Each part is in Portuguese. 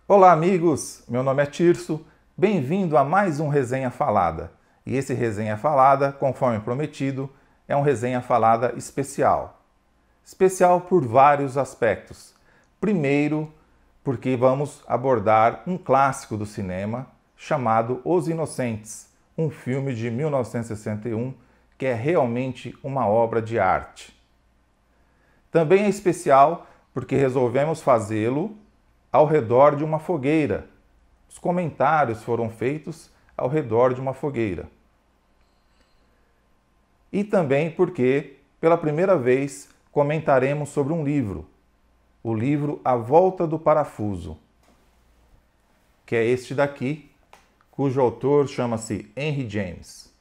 Olá amigos, meu nome é Tirso, bem-vindo a mais um Resenha Falada. E esse Resenha Falada, conforme prometido, é um Resenha Falada especial. Especial por vários aspectos. Primeiro, porque vamos abordar um clássico do cinema chamado Os Inocentes, um filme de 1961 que é realmente uma obra de arte. Também é especial porque resolvemos fazê-lo ao redor de uma fogueira. Os comentários foram feitos ao redor de uma fogueira. E também porque, pela primeira vez, comentaremos sobre um livro, o livro A Volta do Parafuso, que é este daqui, cujo autor chama-se Henry James.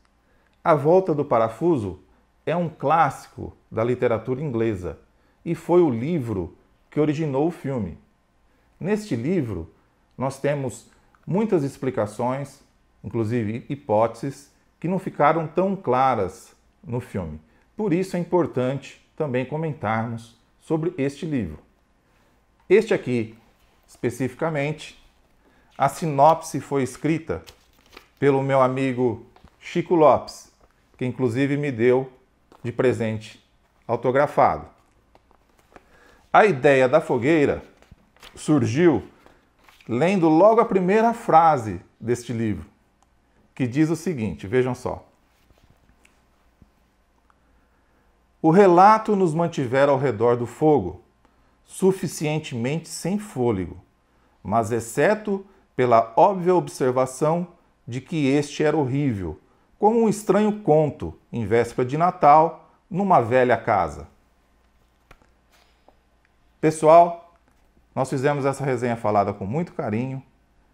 A Volta do Parafuso é um clássico da literatura inglesa e foi o livro que originou o filme. Neste livro, nós temos muitas explicações, inclusive hipóteses, que não ficaram tão claras no filme. Por isso é importante também comentarmos sobre este livro. Este aqui, especificamente, a sinopse foi escrita pelo meu amigo Chico Lopes, que inclusive me deu de presente autografado. A ideia da fogueira surgiu lendo logo a primeira frase deste livro, que diz o seguinte, vejam só. O relato nos mantivera ao redor do fogo, suficientemente sem fôlego, mas exceto pela óbvia observação de que este era horrível, como um estranho conto em véspera de Natal numa velha casa. Pessoal, nós fizemos essa resenha falada com muito carinho,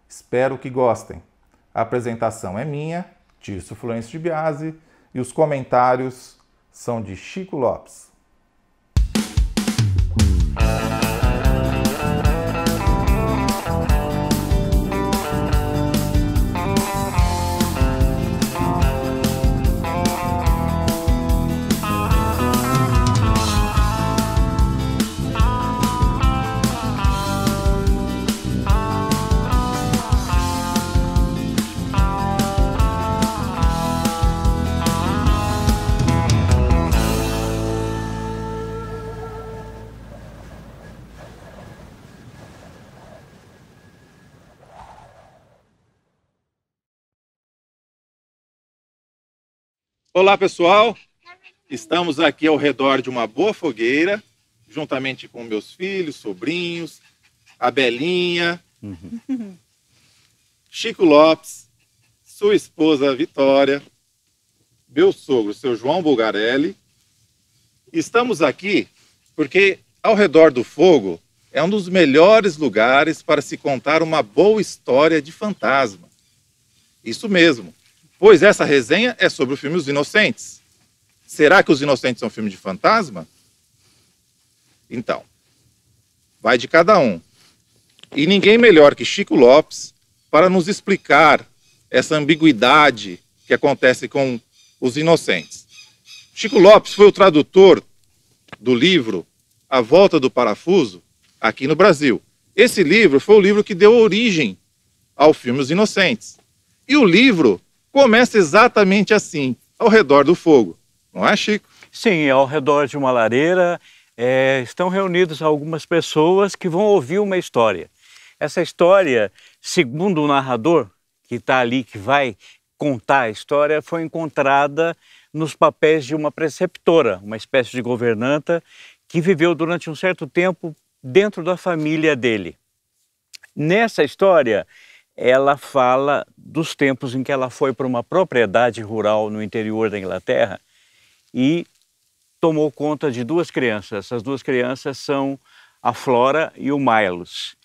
espero que gostem. A apresentação é minha, Tirso Florencio de Biasi, e os comentários são de Chico Lopes. Olá pessoal, estamos aqui ao redor de uma boa fogueira, juntamente com meus filhos, sobrinhos, a Belinha, Chico Lopes, sua esposa Vitória, meu sogro, seu João Bulgarelli. Estamos aqui porque ao redor do fogo é um dos melhores lugares para se contar uma boa história de fantasma. Isso mesmo. Pois essa resenha é sobre o filme Os Inocentes. Será que Os Inocentes são um filme de fantasma? Então, vai de cada um. E ninguém melhor que Chico Lopes para nos explicar essa ambiguidade que acontece com Os Inocentes. Chico Lopes foi o tradutor do livro A Volta do Parafuso aqui no Brasil. Esse livro foi o livro que deu origem ao filme Os Inocentes. E o livro começa exatamente assim, ao redor do fogo. Não é, Chico? Sim, ao redor de uma lareira estão reunidas algumas pessoas que vão ouvir uma história. Essa história, segundo o narrador, que está ali, que vai contar a história, foi encontrada nos papéis de uma preceptora, uma espécie de governanta, que viveu durante um certo tempo dentro da família dele. Nessa história, ela fala dos tempos em que ela foi para uma propriedade rural no interior da Inglaterra e tomou conta de duas crianças. Essas duas crianças são a Flora e o Milos.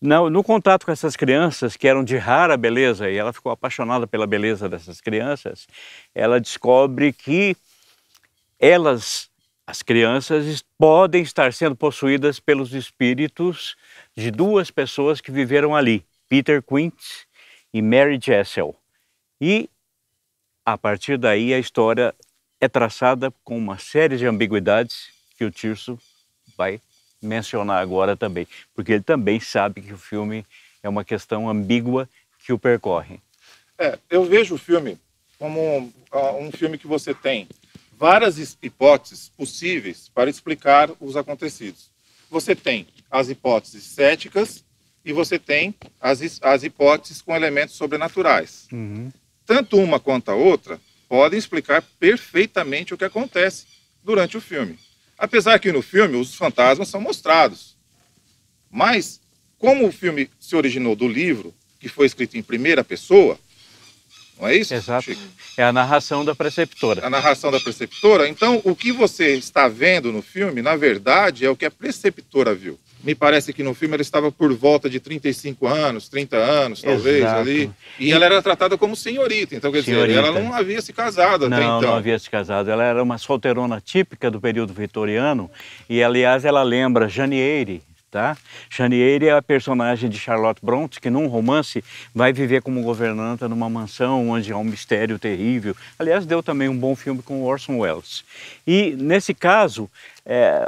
No contato com essas crianças, que eram de rara beleza, e ela ficou apaixonada pela beleza dessas crianças, ela descobre que as crianças, podem estar sendo possuídas pelos espíritos de duas pessoas que viveram ali, Peter Quint e Mary Jessel. E, a partir daí, a história é traçada com uma série de ambiguidades que o Tirso vai mencionar agora também, porque ele também sabe que o filme é uma questão ambígua que o percorre. Eu vejo o filme como um filme que você tem várias hipóteses possíveis para explicar os acontecidos. Você tem as hipóteses céticas e você tem as hipóteses com elementos sobrenaturais. Tanto uma quanto a outra podem explicar perfeitamente o que acontece durante o filme. Apesar que no filme os fantasmas são mostrados. Mas, como o filme se originou do livro, que foi escrito em primeira pessoa, não é isso, Exato. Chico? É a narração da preceptora. A narração da preceptora. Então, o que você está vendo no filme, na verdade, é o que a preceptora viu. Me parece que no filme ela estava por volta de 35 anos, 30 anos, talvez, Exato. ali. E ela era tratada como senhorita. Então, quer dizer, ela não havia se casado até então. Não havia se casado. Ela era uma solteirona típica do período vitoriano. E, aliás, ela lembra Jane Eyre, tá? Jane Eyre é a personagem de Charlotte Brontë, que num romance vai viver como governanta numa mansão onde há um mistério terrível. Aliás, deu também um bom filme com Orson Welles. E, nesse caso,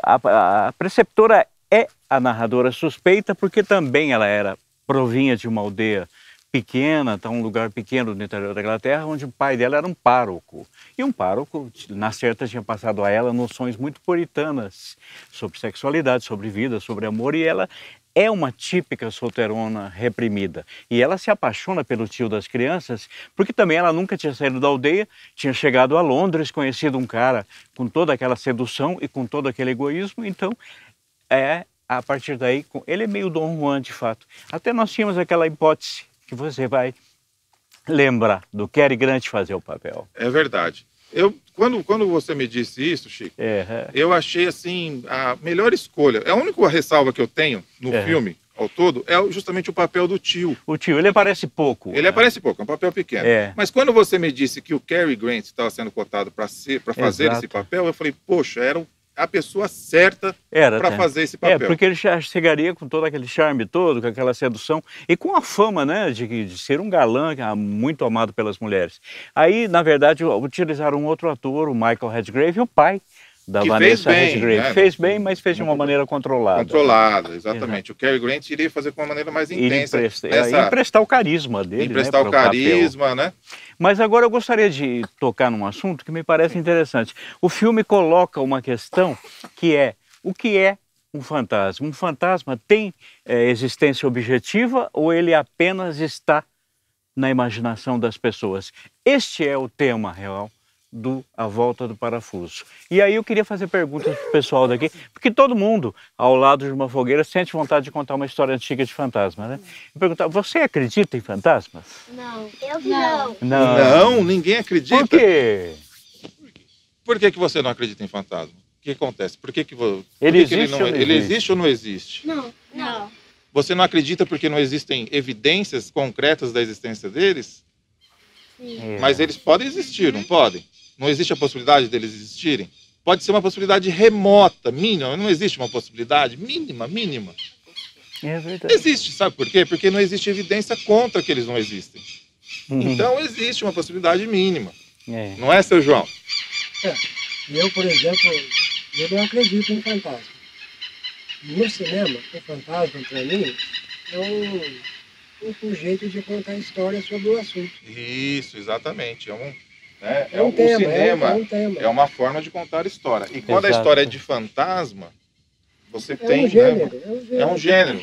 a preceptora é a narradora suspeita porque também ela provinha de uma aldeia pequena, um lugar pequeno no interior da Inglaterra, onde o pai dela era um pároco. E um pároco, na certa, tinha passado a ela noções muito puritanas sobre sexualidade, sobre vida, sobre amor, e ela é uma típica solteirona reprimida. E ela se apaixona pelo tio das crianças, porque também ela nunca tinha saído da aldeia, tinha chegado a Londres, conhecido um cara com toda aquela sedução e com todo aquele egoísmo, então a partir daí, ele é meio Dom Juan de fato. Até nós tínhamos aquela hipótese que você vai lembrar do Cary Grant fazer o papel. É verdade. Quando você me disse isso, Chico, eu achei assim a melhor escolha. A única ressalva que eu tenho no filme, ao todo, é justamente o papel do tio. O tio, ele aparece pouco. Ele aparece pouco, é um papel pequeno. Mas quando você me disse que o Cary Grant estava sendo cotado para fazer esse papel, eu falei, poxa, era a pessoa certa para fazer esse papel. Porque ele já chegaria com todo aquele charme todo, com aquela sedução e com a fama, né, de ser um galã muito amado pelas mulheres. Aí, na verdade, utilizaram um outro ator, o Michael Redgrave, o pai da Vanessa Redgrave. Né? Fez bem, mas fez de uma maneira controlada. Controlada, exatamente. O Cary Grant iria fazer com uma maneira mais intensa. Emprestar o carisma dele. Emprestar o carisma, né? Mas agora eu gostaria de tocar num assunto que me parece interessante. O filme coloca uma questão que é: o que é um fantasma? Um fantasma tem existência objetiva ou ele apenas está na imaginação das pessoas? Este é o tema real do A Volta do Parafuso. E aí eu queria fazer perguntas para o pessoal daqui, porque todo mundo, ao lado de uma fogueira, sente vontade de contar uma história antiga de fantasma, né? Eu perguntar, você acredita em fantasmas? Não, eu não. Não, ninguém acredita. Por quê? Por que você não acredita em fantasma? O que acontece? Por que ele existe ou não existe? Não. Você não acredita porque não existem evidências concretas da existência deles? Sim. Mas eles podem existir, não podem? Não existe a possibilidade deles existirem? Pode ser uma possibilidade remota, mínima. Não existe uma possibilidade mínima. É verdade. Existe, sabe por quê? Porque não existe evidência contra que eles não existem. Então existe uma possibilidade mínima. Não é, seu João? Eu, por exemplo, eu não acredito em fantasma. No cinema, o fantasma, para mim, é um jeito de contar história sobre o assunto. Isso, exatamente. O cinema é um tema. É uma forma de contar história. E quando a história é de fantasma, você tem... É um gênero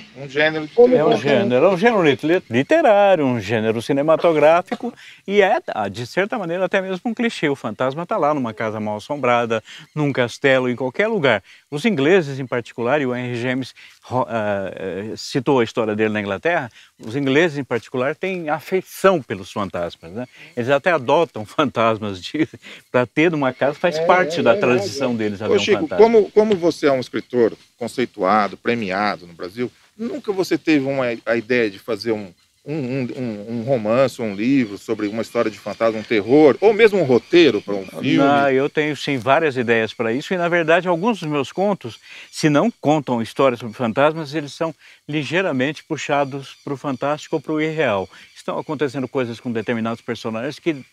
literário, um gênero cinematográfico e de certa maneira, até mesmo um clichê. O fantasma está lá numa casa mal assombrada, num castelo, em qualquer lugar. Os ingleses, em particular, e o Henry James citou a história dele na Inglaterra, os ingleses, em particular, têm afeição pelos fantasmas, né? Eles até adotam fantasmas para ter numa casa, faz parte da tradição deles haver um Chico, fantasma. Como você é um escritor conceituado, premiado no Brasil, nunca você teve a ideia de fazer um romance, um livro sobre uma história de fantasma, um terror, ou mesmo um roteiro para um filme? Eu tenho sim várias ideias para isso e na verdade alguns dos meus contos, se não contam histórias sobre fantasmas, eles são ligeiramente puxados para o fantástico ou para o irreal. Estão acontecendo coisas com determinados personagens que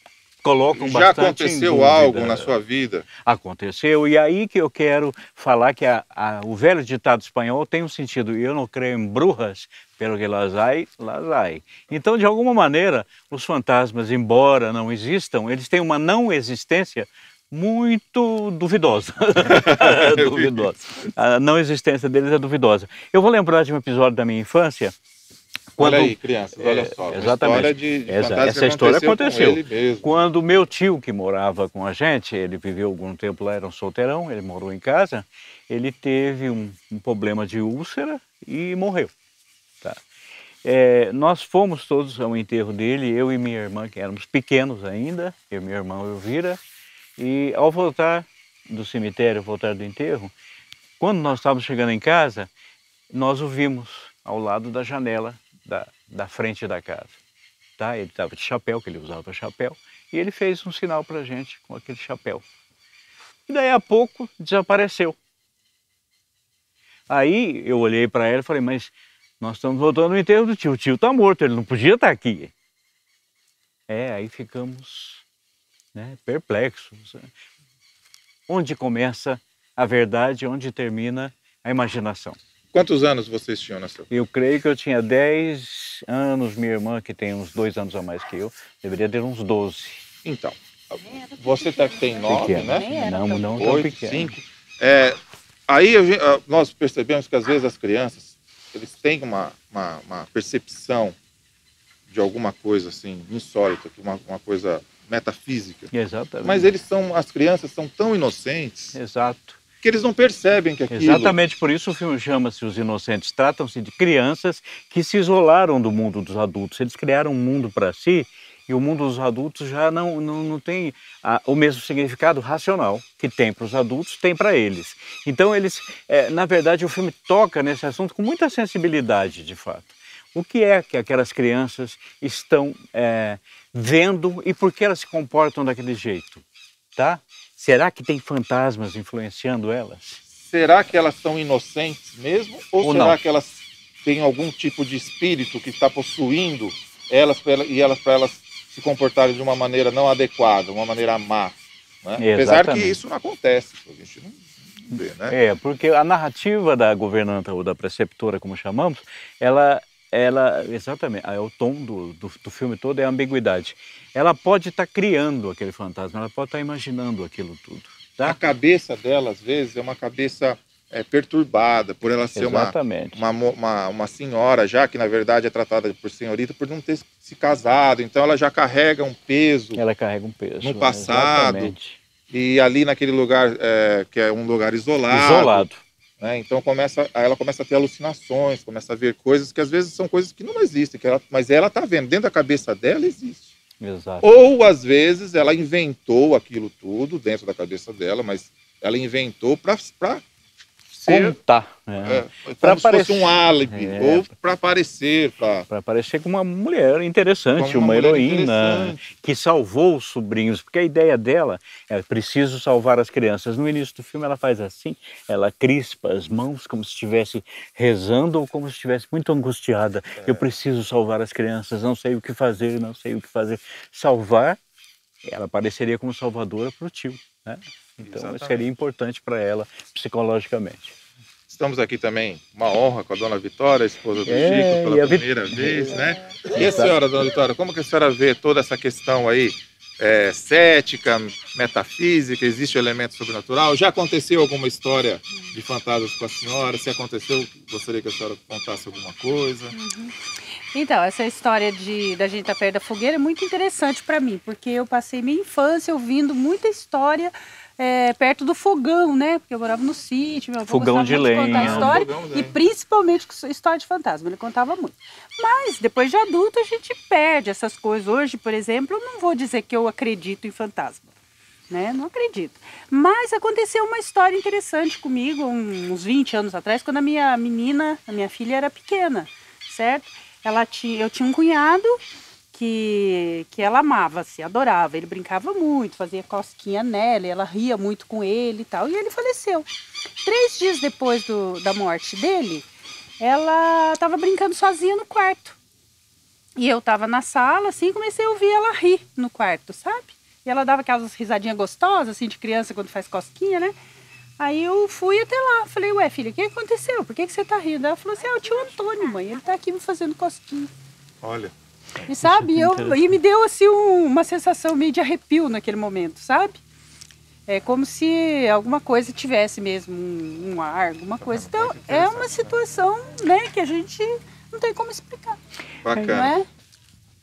colocam Já bastante em aconteceu dúvida. algo na sua vida? Aconteceu, e aí que eu quero falar que o velho ditado espanhol tem um sentido: eu não creio em brujas, pero que las hay, las hay. Então, de alguma maneira, os fantasmas, embora não existam, eles têm uma não existência muito duvidosa. Duvidosa. A não existência deles é duvidosa. Eu vou lembrar de um episódio da minha infância. Olha aí, crianças, olha só. Exatamente. Uma história de fantasma Essa que história aconteceu. com ele mesmo. Quando meu tio, que morava com a gente, ele viveu algum tempo lá, era um solteirão, ele morou em casa, ele teve um problema de úlcera e morreu. Tá? Nós fomos todos ao enterro dele, eu e minha irmã, que éramos pequenos ainda, eu e minha irmã Elvira, e ao voltar do cemitério, voltar do enterro, quando nós estávamos chegando em casa, nós o vimos ao lado da janela da frente da casa. Tá? Ele estava de chapéu, que ele usava chapéu, e ele fez um sinal para a gente com aquele chapéu. E daí a pouco desapareceu. Aí eu olhei para ela e falei, mas nós estamos voltando no enterro do tio, o tio está morto, ele não podia estar aqui. Aí ficamos, né, perplexos. Onde começa a verdade, onde termina a imaginação? Quantos anos vocês tinham nessa? Eu creio que eu tinha 10 anos, minha irmã, que tem uns 2 anos a mais que eu, deveria ter uns 12. Então, você tem 9, Pequeno, né? Não tão 8, pequeno. 5. Aí nós percebemos que às vezes as crianças, eles têm uma percepção de alguma coisa assim, insólita, uma coisa metafísica. Exatamente. Mas as crianças são tão inocentes. Exato. Que eles não percebem que aquilo... Exatamente por isso o filme chama-se Os Inocentes. Tratam-se de crianças que se isolaram do mundo dos adultos. Eles criaram um mundo para si e o mundo dos adultos já não tem o mesmo significado racional que tem para os adultos, tem para eles. Então eles, na verdade, o filme toca nesse assunto com muita sensibilidade, de fato. O que é que aquelas crianças estão vendo e por que elas se comportam daquele jeito, tá? Será que tem fantasmas influenciando elas? Será que elas são inocentes mesmo? Ou será não? Que elas têm algum tipo de espírito que está possuindo elas para elas se comportarem de uma maneira não adequada, uma maneira má? Né? Apesar que isso não acontece, a gente não vê, né? Porque a narrativa da governanta ou da preceptora, como chamamos, ela exatamente, o tom do filme todo é a ambiguidade. Ela pode estar criando aquele fantasma, ela pode estar imaginando aquilo tudo. Tá? A cabeça dela, às vezes, é uma cabeça perturbada, por ela ser uma senhora, já que na verdade é tratada por senhorita, por não ter se casado. Então ela já carrega um peso. Ela carrega um peso. No passado. Exatamente. E ali naquele lugar, que é um lugar isolado. Né? Então ela começa a ter alucinações, começa a ver coisas que às vezes são coisas que não existem, mas ela está vendo, dentro da cabeça dela existe. Exato. Ou às vezes ela inventou aquilo tudo dentro da cabeça dela, mas ela inventou para contar, para parecer um álibi, ou para aparecer, para aparecer como uma mulher interessante, uma heroína que salvou os sobrinhos, porque a ideia dela é preciso salvar as crianças. No início do filme ela faz assim, ela crispa as mãos como se estivesse rezando ou como se estivesse muito angustiada. Eu preciso salvar as crianças, não sei o que fazer, não sei o que fazer. Salvar, ela apareceria como salvadora para o tio, né? Então exatamente. Seria importante para ela psicologicamente. Estamos aqui também, uma honra com a dona Vitória, esposa do Chico, pela primeira vez, né? E a senhora, dona Vitória, como que a senhora vê toda essa questão aí, cética, metafísica, existe elemento sobrenatural? Já aconteceu alguma história de fantasmas com a senhora? Se aconteceu, gostaria que a senhora contasse alguma coisa. Então, essa história da gente estar perto da fogueira é muito interessante para mim, porque eu passei minha infância ouvindo muita história perto do fogão, né? Porque eu morava no sítio, meu avô fogão de lenha, contar história, e principalmente história de fantasma, ele contava muito. Mas depois de adulto a gente perde essas coisas. Hoje, por exemplo, eu não vou dizer que eu acredito em fantasma, né? Não acredito. Mas aconteceu uma história interessante comigo, uns 20 anos atrás, quando a minha filha era pequena, certo? Eu tinha um cunhado que ela amava, assim, adorava. Ele brincava muito, fazia cosquinha nela, e ela ria muito com ele e tal. E ele faleceu. 3 dias depois da morte dele, ela estava brincando sozinha no quarto. E eu estava na sala, assim, comecei a ouvir ela rir no quarto, sabe? E ela dava aquelas risadinhas gostosas, assim, de criança quando faz cosquinha, né? Aí eu fui até lá, falei, ué, filha, o que aconteceu? Por que você tá rindo? Ela falou assim, é o tio Antônio, mãe, ele tá aqui me fazendo cosquinha. Olha. E sabe, e me deu assim uma sensação meio de arrepio naquele momento, sabe? É como se alguma coisa tivesse mesmo um ar, alguma coisa. Então, é uma situação, né, que a gente não tem como explicar. Bacana. Não é?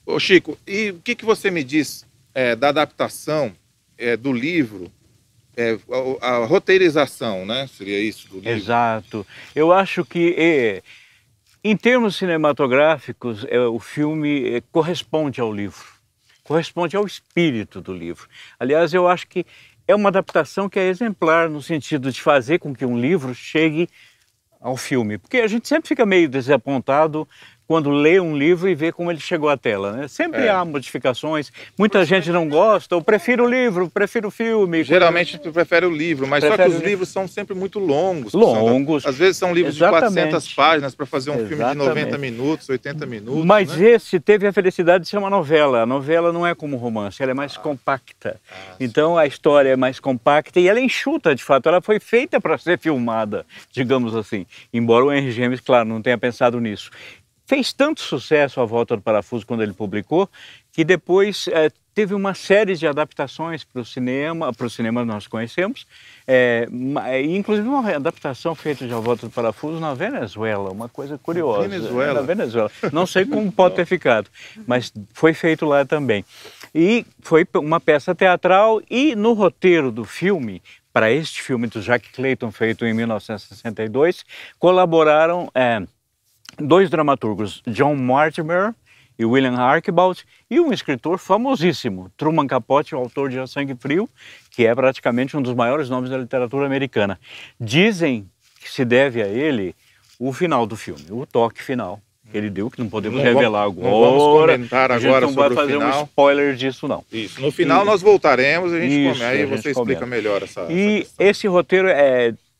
Ô Chico, e o que você me diz da adaptação do livro, a roteirização, né? Seria isso do livro? Exato. Eu acho que, em termos cinematográficos, o filme corresponde ao livro, corresponde ao espírito do livro. Aliás, eu acho que é uma adaptação que é exemplar no sentido de fazer com que um livro chegue ao filme, porque a gente sempre fica meio desapontado quando lê um livro e vê como ele chegou à tela, né? Sempre há modificações, muita gente não gosta, eu prefiro o livro, prefiro o filme. Geralmente tu prefere o livro, mas só que os livros são sempre muito longos. Às vezes são livros de 400 páginas para fazer um filme de 90 minutos, 80 minutos. Mas né? esse teve a felicidade de ser uma novela. A novela não é como romance, ela é mais compacta. Então a história é mais compacta e ela é enxuta, de fato. Ela foi feita para ser filmada, digamos assim. Embora o Henry James, claro, não tenha pensado nisso. Fez tanto sucesso A Volta do Parafuso quando ele publicou, que depois teve uma série de adaptações para o cinema nós conhecemos, inclusive uma adaptação feita de A Volta do Parafuso na Venezuela, uma coisa curiosa. Venezuela? Na Venezuela. Não sei como pode ter ficado, mas foi feito lá também. E foi uma peça teatral e no roteiro do filme, para este filme do Jack Clayton, feito em 1962, colaboraram dois dramaturgos, John Mortimer e William Archibald, e um escritor famosíssimo, Truman Capote, o autor de A Sangue Frio, que é praticamente um dos maiores nomes da literatura americana. Dizem que se deve a ele o final do filme, o toque final que ele deu, que não podemos revelar agora. Não vamos comentar agora sobre o final. A gente não vai fazer um spoiler disso, não. Isso, no final nós voltaremos, aí você explica melhor essa questão. Esse roteiro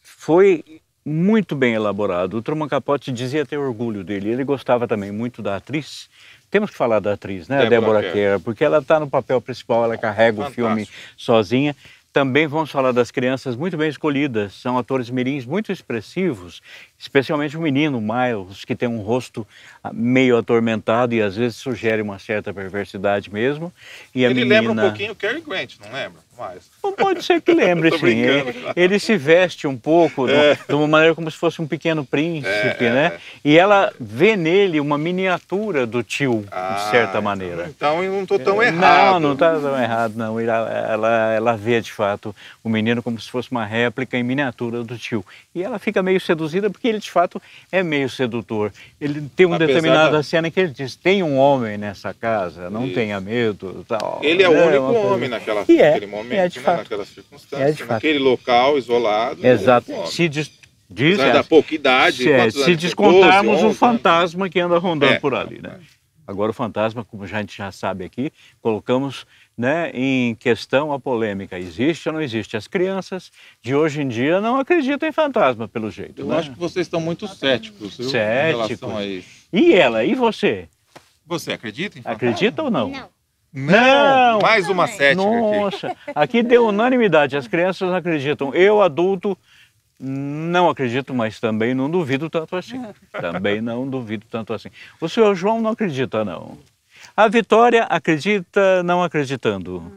foi muito bem elaborado. O Truman Capote dizia ter orgulho dele. Ele gostava também muito da atriz. Temos que falar da atriz, né? Deborah Kerr, porque ela está no papel principal, ela carrega o filme sozinha. Também vamos falar das crianças muito bem escolhidas. São atores mirins muito expressivos, especialmente o menino Miles, que tem um rosto meio atormentado e às vezes sugere uma certa perversidade mesmo. E ele lembra um pouquinho o Cary Grant, não lembra? Pode ser que lembre, sim. Ele se veste um pouco de uma maneira como se fosse um pequeno príncipe, né? E ela vê nele uma miniatura do tio, de certa maneira. Então eu não estou tão errado. Não está tão errado, não. Ela vê, de fato, o menino como se fosse uma réplica em miniatura do tio. E ela fica meio seduzida porque ele, de fato, é meio sedutor. Ele tem uma determinada cena que ele diz, tem um homem nessa casa, não tenha medo. Tal. Ele é o único homem naquele momento. De fato. Naquelas circunstâncias, naquele local isolado. Exato. Da pouca idade. Se descontarmos o fantasma que anda rondando por ali, né? Agora o fantasma, como a gente já sabe aqui, colocamos, né, em questão a polêmica. Existe ou não existe? As crianças de hoje em dia não acreditam em fantasma, pelo jeito. Eu acho que vocês estão muito céticos. Em relação a isso. E ela? E você? Você acredita em fantasma? Acredita ou não? Não! Mais uma cética aqui. Nossa, aqui deu unanimidade, as crianças não acreditam. Eu, adulto, não acredito, mas também não duvido tanto assim. Também não duvido tanto assim. O senhor João não acredita, não. A Vitória acredita não acreditando.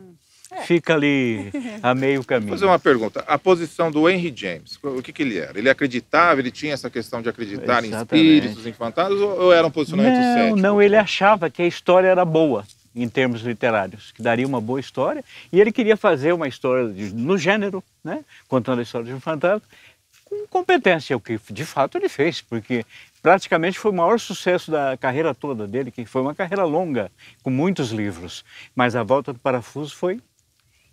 Fica ali a meio caminho. Vou fazer uma pergunta. A posição do Henry James, o que ele era? Ele acreditava, ele tinha essa questão de acreditar em espíritos, em fantasmas, ou era um posicionamento cético? Não, ele achava que a história era boa em termos literários, que daria uma boa história, e ele queria fazer uma história no gênero, né, contando a história de um fantasma, com competência, o que de fato ele fez, porque praticamente foi o maior sucesso da carreira toda dele, que foi uma carreira longa, com muitos livros, mas A Volta do Parafuso foi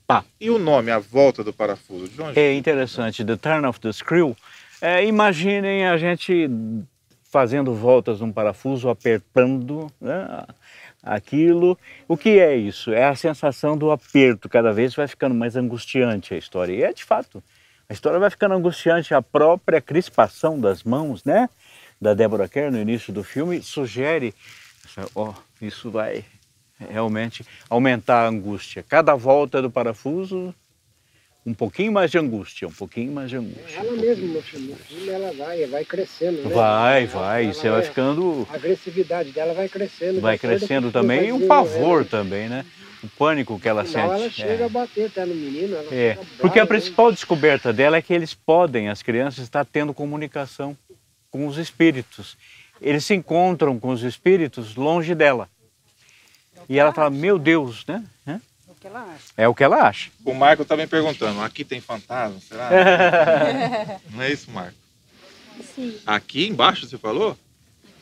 pá. E o nome, A Volta do Parafuso? De onde? É interessante, The Turn of the Screw. Imaginem a gente fazendo voltas num parafuso, apertando, né, aquilo. O que é isso? É a sensação do aperto, cada vez vai ficando mais angustiante a história. E de fato, a história vai ficando angustiante, a própria crispação das mãos, né, da Deborah Kerr no início do filme, sugere, isso vai realmente aumentar a angústia. Cada volta do parafuso, um pouquinho mais de angústia, um pouquinho mais de angústia. Ela mesmo, no filme, ela vai crescendo, né? Vai, você vai ficando... A agressividade dela vai crescendo. Vai crescendo também, e o pavor também, né? O pânico que ela No final, sente. ela chega a bater até no menino. Ela fica Porque a brava, principal descoberta dela é que eles podem, as crianças, estar tendo comunicação com os espíritos. Eles se encontram com os espíritos longe dela. E ela fala, meu Deus, né? É o que ela acha. É o que ela acha. O Marco está me perguntando, aqui tem fantasma, será? Não é isso, Marco? Sim. Aqui embaixo você falou?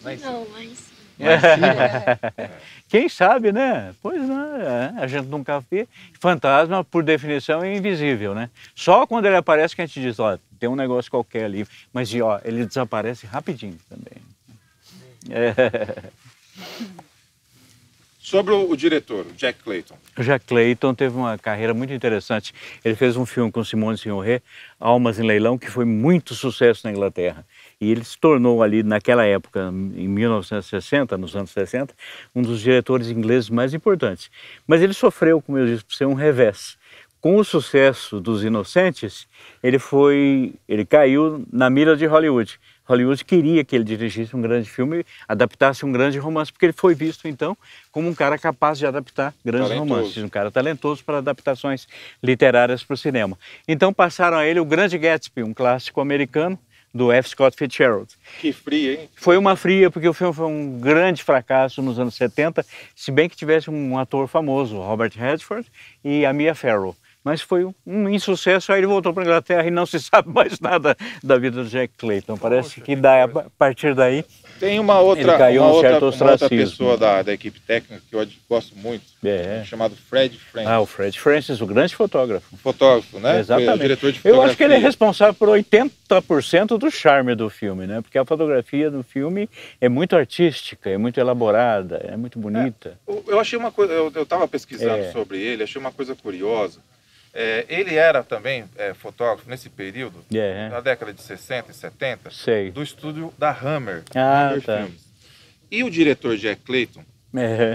Não, mas... Quem sabe, né? Pois não, a gente nunca vê. Fantasma, por definição, é invisível, né? Só quando ele aparece que a gente diz, ó, tem um negócio qualquer ali. Mas, ó, ele desaparece rapidinho também. Sobre o diretor, o Jack Clayton. O Jack Clayton teve uma carreira muito interessante. Ele fez um filme com Simone Signoret, Almas em Leilão, que foi muito sucesso na Inglaterra. E ele se tornou ali, naquela época, em 1960, nos anos 60, um dos diretores ingleses mais importantes. Mas ele sofreu, como eu disse, por ser um revés. Com o sucesso dos Inocentes, ele caiu na mira de Hollywood. Hollywood queria que ele dirigisse um grande filme, adaptasse um grande romance, porque ele foi visto, então, como um cara capaz de adaptar grandes romances, um cara talentoso para adaptações literárias para o cinema. Então passaram a ele o Grande Gatsby, um clássico americano, do F. Scott Fitzgerald. Que fria, hein? Foi uma fria, porque o filme foi um grande fracasso nos anos 70, se bem que tivesse um ator famoso, Robert Redford, e a Mia Farrow. Mas foi um insucesso, aí ele voltou para a Inglaterra e não se sabe mais nada da vida do Jack Clayton. Parece que a partir daí tem uma outra pessoa da equipe técnica que eu gosto muito, chamado Fred Francis. Ah, o Fred Francis, o grande fotógrafo. Fotógrafo, né? Exatamente. O diretor de fotografia. Eu acho que ele é responsável por 80% do charme do filme, né? Porque a fotografia do filme é muito artística, é muito elaborada, é muito bonita. Eu achei uma coisa, eu estava pesquisando sobre ele, achei uma coisa curiosa. Ele era também fotógrafo nesse período, na década de 60 e 70, do estúdio da Hammer, Hammer Films. E o diretor Jack Clayton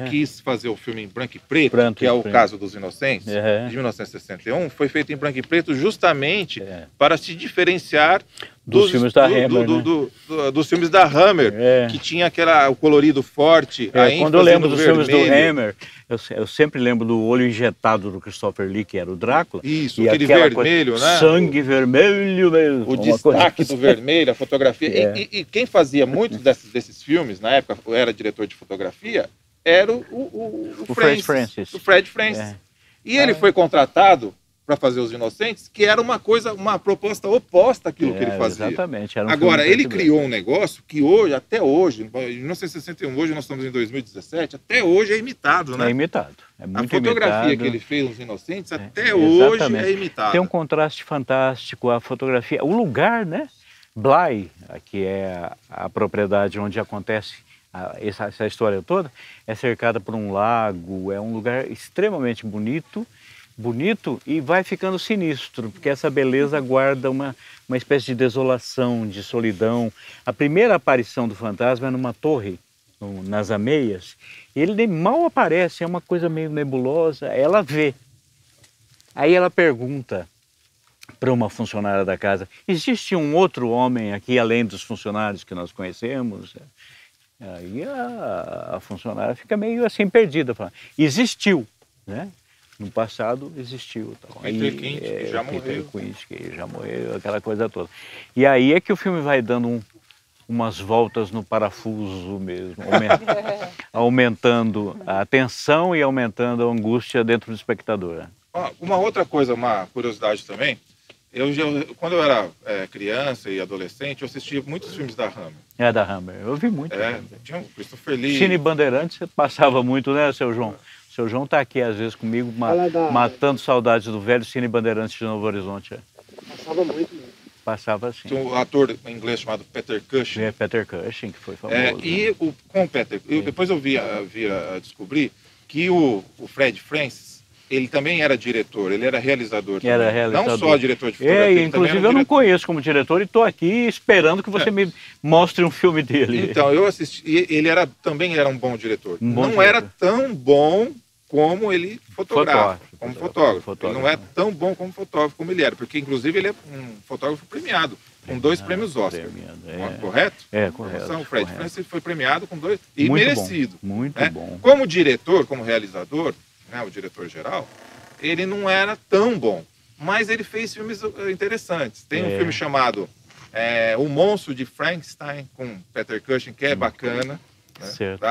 quis fazer o filme em branco e preto, que é o caso dos Inocentes, de 1961, foi feito em branco e preto justamente para se diferenciar dos filmes da Hammer, dos filmes da Hammer, que tinha o colorido forte. Quando eu lembro dos filmes do Hammer, eu sempre lembro do olho injetado do Christopher Lee, que era o Drácula. Isso, e aquele vermelho, né? Sangue vermelho mesmo. O destaque do vermelho, a fotografia. E quem fazia muitos desses filmes, na época, era diretor de fotografia, era o Fred Francis. O Fred Francis. E ele foi contratado para fazer Os Inocentes, que era uma proposta oposta àquilo que ele fazia. Exatamente. Agora, ele criou um negócio que hoje, até hoje, em 1961, hoje nós estamos em 2017, até hoje é imitado, né? É imitado. É muito a fotografia imitado. que ele fez nos Inocentes, até hoje é imitada. Tem um contraste fantástico, a fotografia, o lugar, né? Bly, que é a propriedade onde acontece essa história toda, é cercada por um lago, é um lugar extremamente bonito e vai ficando sinistro, porque essa beleza guarda uma espécie de desolação, de solidão. A primeira aparição do fantasma é numa torre, nas ameias, e ele nem mal aparece, é uma coisa meio nebulosa, ela vê. Aí ela pergunta para uma funcionária da casa, existe um outro homem aqui além dos funcionários que nós conhecemos? Aí a funcionária fica meio assim perdida, fala, existiu, né? No passado existiu. Peter Quint, que já morreu. Peter Quint, que já morreu, aquela coisa toda. E aí é que o filme vai dando umas voltas no parafuso mesmo, aumentando a tensão e aumentando a angústia dentro do espectador. Uma outra coisa, uma curiosidade também, quando eu era criança e adolescente, eu assistia muitos filmes da Hammer. Da Hammer, eu vi muito. Tinha o Christopher Lee. Cine Bandeirantes passava muito, né, seu João? O seu João está aqui às vezes comigo, matando saudades do velho Cine Bandeirantes de Novo Horizonte. Passava muito mesmo. Passava assim. Tinha um ator em inglês chamado Peter Cushing. Peter Cushing, que foi famoso. Com o Peter, depois eu descobri que o Fred Francis, ele também era diretor, ele era realizador também. Era realizador. Não só diretor de fotografia. É, inclusive eu não conheço como diretor e estou aqui esperando que você me mostre um filme dele. Então, eu assisti, ele também era um bom diretor. Um bom não diretor. era tão bom como ele fotógrafo. Ele não é tão bom como fotógrafo como ele era, porque inclusive ele é um fotógrafo premiado, com 2 prêmios Oscar. Correto? É, correto. O Fred Francis foi premiado com 2, e muito merecido. Bom, muito né? bom. Como diretor, como realizador, né, o diretor geral, ele não era tão bom, mas ele fez filmes interessantes. Tem um filme chamado O Monstro de Frankenstein, com Peter Cushing, que é bacana. Né? Certo.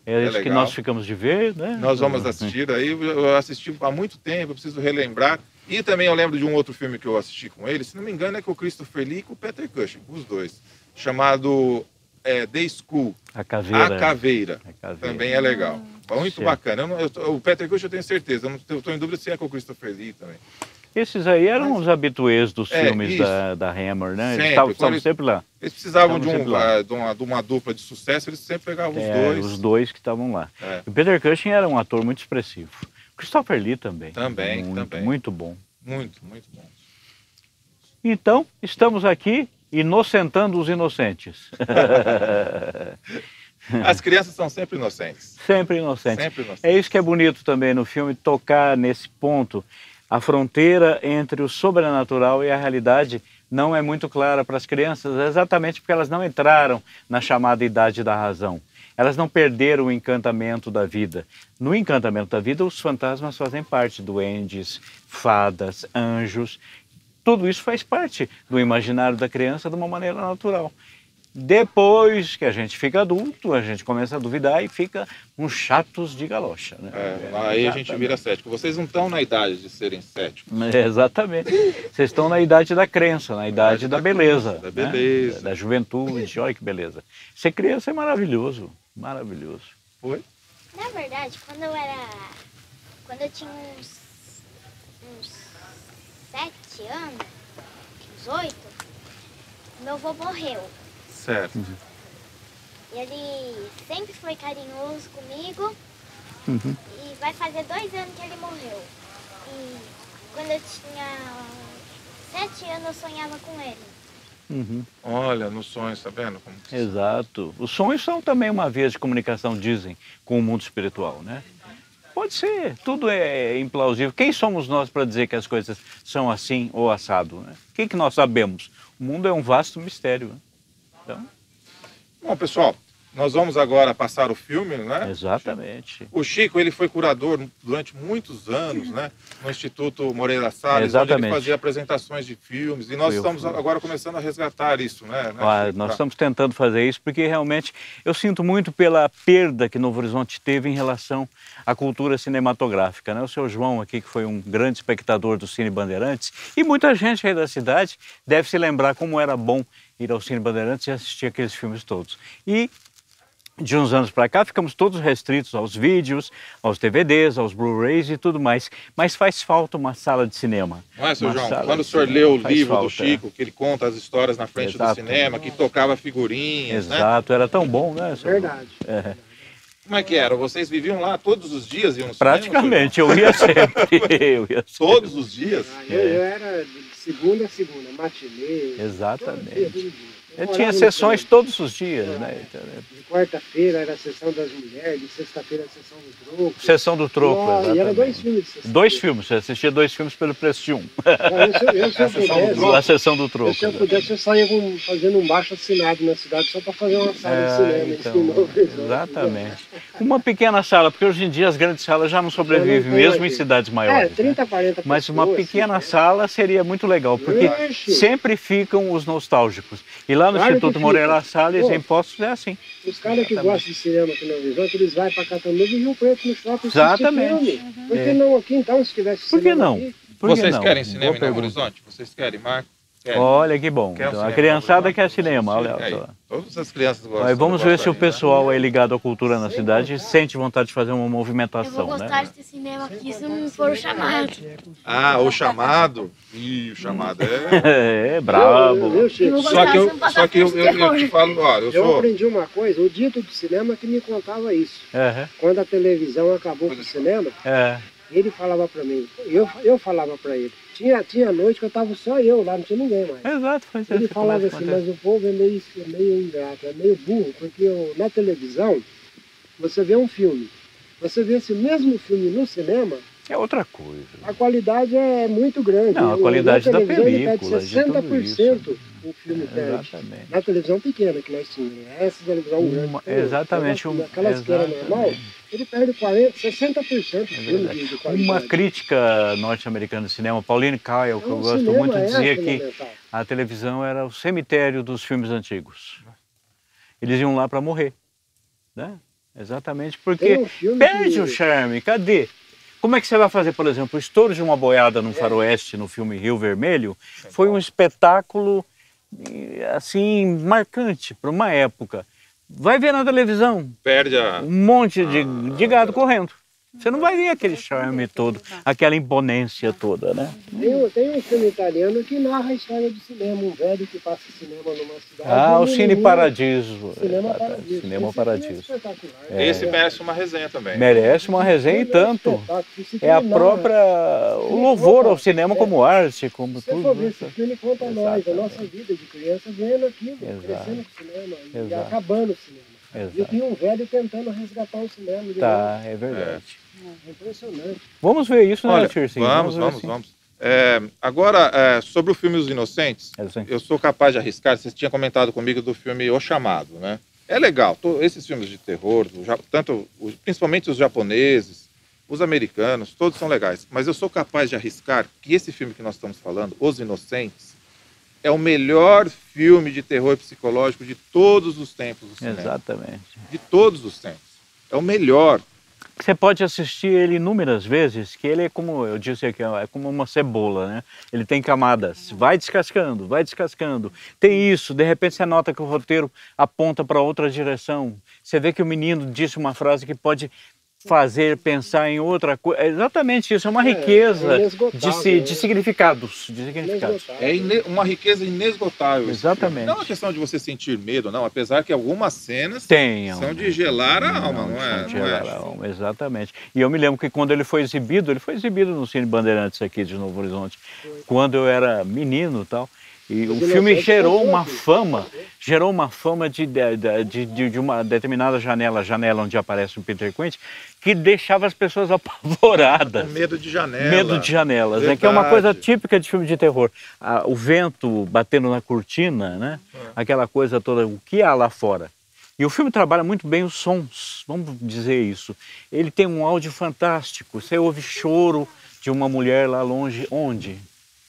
É isso que nós ficamos de ver, né? Nós vamos assistir aí, eu assisti há muito tempo, eu preciso relembrar. E também eu lembro de um outro filme que eu assisti com ele, se não me engano é com o Christopher Lee e com o Peter Cushing, os dois, chamado The School, A Caveira. A Caveira. Também é legal. Muito certo. bacana. O Peter Cushing eu tenho certeza, eu estou em dúvida se é com o Christopher Lee também. Esses aí eram os habituês dos filmes da Hammer, né? Eles estavam sempre lá. Eles precisavam de uma dupla de sucesso, eles sempre pegavam os dois. Os dois que estavam lá. O Peter Cushing era um ator muito expressivo. O Christopher Lee também. Também. Muito bom. Muito bom. Então, estamos aqui inocentando os inocentes. As crianças são sempre inocentes. Sempre inocentes. Sempre inocentes. É isso que é bonito também no filme, tocar nesse ponto. A fronteira entre o sobrenatural e a realidade não é muito clara para as crianças, exatamente porque elas não entraram na chamada idade da razão. Elas não perderam o encantamento da vida. No encantamento da vida, os fantasmas fazem parte, duendes, fadas, anjos. Tudo isso faz parte do imaginário da criança de uma maneira natural. Depois que a gente fica adulto, a gente começa a duvidar e fica uns chatos de galocha. Né? Aí a gente vira cético. Vocês não estão na idade de serem céticos. Exatamente. Vocês estão na idade da crença, na idade da beleza. Da beleza. Né? Da juventude, olha que beleza. Ser criança é maravilhoso, maravilhoso. Foi? Na verdade, quando eu tinha uns 7 anos, uns 8, meu avô morreu. Certo. E ele sempre foi carinhoso comigo. E vai fazer 2 anos que ele morreu. E quando eu tinha 7 anos, eu sonhava com ele. Olha, nos sonhos, tá vendo? Exato. Os sonhos são também uma via de comunicação, dizem, com o mundo espiritual, né? Pode ser, tudo é implausível. Quem somos nós para dizer que as coisas são assim ou assado, né? O que nós sabemos? O mundo é um vasto mistério, né? Então... Bom, pessoal, nós vamos agora passar o filme, né? Exatamente. O Chico, ele foi curador durante muitos anos, né? No Instituto Moreira Salles, onde ele fazia apresentações de filmes. E nós estamos agora começando a resgatar isso, né? Nós estamos tentando fazer isso porque realmente eu sinto muito pela perda que Novo Horizonte teve em relação à cultura cinematográfica, né? O seu João aqui, que foi um grande espectador do Cine Bandeirantes, e muita gente aí da cidade deve se lembrar como era bom ir ao Cine Bandeirantes e assistir aqueles filmes todos. E de uns anos para cá ficamos todos restritos aos vídeos, aos DVDs, aos Blu-rays e tudo mais. Mas faz falta uma sala de cinema. Não é, seu João? Quando o senhor leu o livro do Chico, que ele conta as histórias na frente do cinema, que tocava figurinhas, Exato, era tão bom, né, senhor? Verdade. Como é que era? Vocês viviam lá todos os dias? Iam no Praticamente, cinema, eu ia sempre. Todos os dias? Eu era de segunda a segunda, matinê. Exatamente. Eu tinha sessões todos os dias, né? De quarta-feira era a sessão das mulheres, de sexta-feira era a sessão do troco. Sessão do troco, exatamente. E era 2 filmes de sessão. 2 filmes, você assistia 2 filmes pelo preço de 1. A sessão do troco. Se eu pudesse, eu saía fazendo um baixo assinado na cidade só para fazer uma sala de cinema. Então, exatamente. Uma pequena sala, porque hoje em dia as grandes salas já não sobrevivem, mesmo em cidades maiores. 30, 40 pessoas. Mas uma pequena sala seria muito legal, porque sempre ficam os nostálgicos. E lá no Instituto Moreira Salles, em Poços, é assim. Os caras que gostam de cinema aqui na Horizonte, eles vão para Catanduva e Rio Preto no shopping. Exatamente. Por que não aqui então, se tivesse cinema? Por que não? Aqui? Vocês querem cinema em Novo Horizonte? Vocês querem, Marco? Olha que bom. Então, a criançada quer cinema, olha só. Todas as crianças gostam. Vamos ver se o pessoal aí ligado à cultura na cidade sente vontade de fazer uma movimentação. Eu vou gostar de ter cinema aqui se não for o chamado. Ah, o chamado? Ih, o chamado é... É brabo. Só que eu te falo, olha, eu aprendi uma coisa, o dito do cinema que me contava isso. Quando a televisão acabou com o cinema, Ele falava para mim, eu falava para ele. Tinha noite que eu estava só eu lá, não tinha ninguém mais. Exato, foi isso. Ele falava assim, mas o povo é meio ingrato, é meio burro, porque na televisão, você vê um filme, você vê esse mesmo filme no cinema, é outra coisa. a qualidade é muito grande. Não, a qualidade da película, ele pede 60% o filme pede. Exatamente. Na televisão pequena que nós tínhamos, essa televisão grande. Exatamente. Aquela esquerda normal, ele perde 40%, 60% do filme de qualidade. Uma crítica norte-americana de cinema, Pauline Kael, que eu gosto muito, dizia que a televisão era o cemitério dos filmes antigos. Eles iam lá para morrer, né? Exatamente, porque perde o charme, cadê? Como é que você vai fazer, por exemplo, o estouro de uma boiada no faroeste no filme Rio Vermelho? Foi um espetáculo, assim, marcante para uma época. Vai ver na televisão, Perde um monte de gado correndo. Você não vai ver aquele charme todo, aquela imponência toda, né? Tem um filme italiano que narra a história do cinema, um velho que passa cinema numa cidade. Ah, o Cine Paradiso. Cinema Paradiso. Cinema Paradiso. Esse merece uma resenha também. Merece uma resenha e tanto. É a própria... o louvor ao cinema como arte, como tudo. Se for ver, esse filme conta nós, a nossa vida de criança, vendo aquilo, crescendo com o cinema e acabando o cinema. E tem um velho tentando resgatar o cinema. Tá, é verdade. É impressionante. Vamos ver isso, né, Olha, Tircinho? Vamos. Agora, sobre o filme Os Inocentes, eu sou capaz de arriscar, você tinha comentado comigo do filme O Chamado, né? É legal, esses filmes de terror, principalmente os japoneses, os americanos, todos são legais. Mas eu sou capaz de arriscar que esse filme que nós estamos falando, Os Inocentes, é o melhor filme de terror psicológico de todos os tempos do cinema. Exatamente. De todos os tempos. É o melhor. Você pode assistir ele inúmeras vezes, que ele é como, eu disse aqui, é como uma cebola, né? Ele tem camadas, vai descascando, vai descascando. Tem isso, de repente você nota que o roteiro aponta para outra direção. Você vê que o menino disse uma frase que pode fazer pensar em outra coisa. É exatamente isso, é uma riqueza de significados. É uma riqueza inesgotável. Exatamente. Não é uma questão de você sentir medo, não, apesar que algumas cenas são de gelar a alma, não é? De gelar a alma, exatamente. E eu me lembro que quando ele foi exibido no Cine Bandeirantes aqui de Novo Horizonte, quando eu era menino e tal. E o filme gerou uma fama de uma determinada janela onde aparece o Peter Quint, que deixava as pessoas apavoradas. Medo de janela. Medo de janelas, né? Que é uma coisa típica de filme de terror. O vento batendo na cortina, né? Aquela coisa toda, o que há lá fora. E o filme trabalha muito bem os sons, vamos dizer isso. Ele tem um áudio fantástico. Você ouve choro de uma mulher lá longe, onde?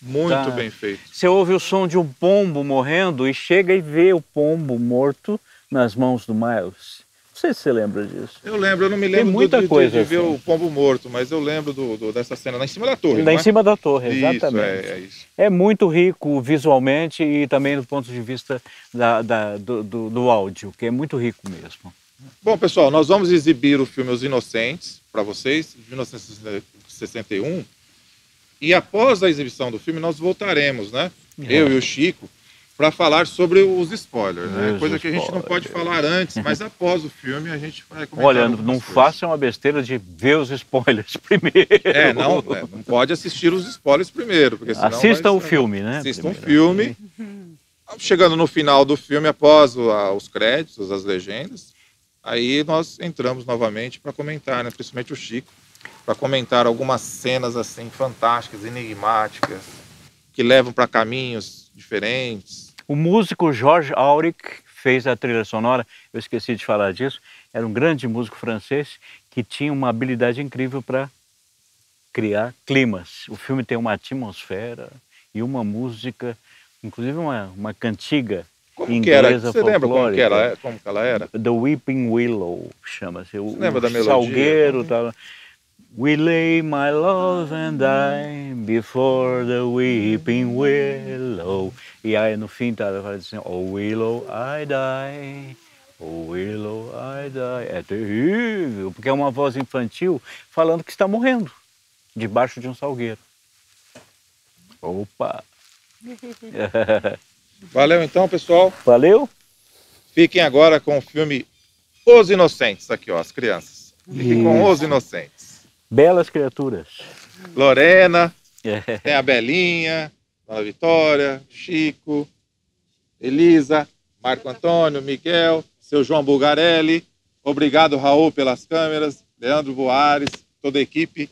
Muito bem feito. Você ouve o som de um pombo morrendo e chega e vê o pombo morto nas mãos do Miles. Não sei se você lembra disso. Eu lembro, eu não me lembro de ver o pombo morto, mas eu lembro dessa cena lá em cima da torre. Lá em cima da torre, exatamente. Isso, é isso. É muito rico visualmente e também do ponto de vista do áudio, que é muito rico mesmo. Bom, pessoal, nós vamos exibir o filme Os Inocentes para vocês, de 1961. E após a exibição do filme, nós voltaremos, né? Eu e o Chico, para falar sobre os spoilers, né? Coisa que a gente não pode falar antes, mas após o filme a gente vai comentar. Olha, não façam a besteira de ver os spoilers primeiro. Não pode assistir os spoilers primeiro, porque senão assistam o filme, né? Assistam o filme. Chegando no final do filme, após os créditos, as legendas, aí nós entramos novamente para comentar, né? Principalmente o Chico, para comentar algumas cenas assim fantásticas, enigmáticas, que levam para caminhos diferentes. O músico Georges Auric fez a trilha sonora, eu esqueci de falar disso, era um grande músico francês que tinha uma habilidade incrível para criar climas. O filme tem uma atmosfera e uma música, inclusive uma cantiga inglesa folclórica. Você lembra como que ela era? The Weeping Willow, chama-se. Você lembra da melodia? Salgueiro, tal. We lay my love and die before the weeping willow. E aí no fim tá assim, oh willow I die, oh willow I die. É terrível, porque é uma voz infantil falando que está morrendo debaixo de um salgueiro. Opa! Valeu então, pessoal. Valeu. Fiquem agora com o filme Os Inocentes, aqui ó, as crianças. Fiquem com Os Inocentes. belas criaturas. Lorena, tem a Belinha, Dona Vitória, Chico, Elisa, Marco Antônio, Miguel, seu João Bulgarelli. Obrigado, Raul, pelas câmeras, Leandro Boares, toda a equipe.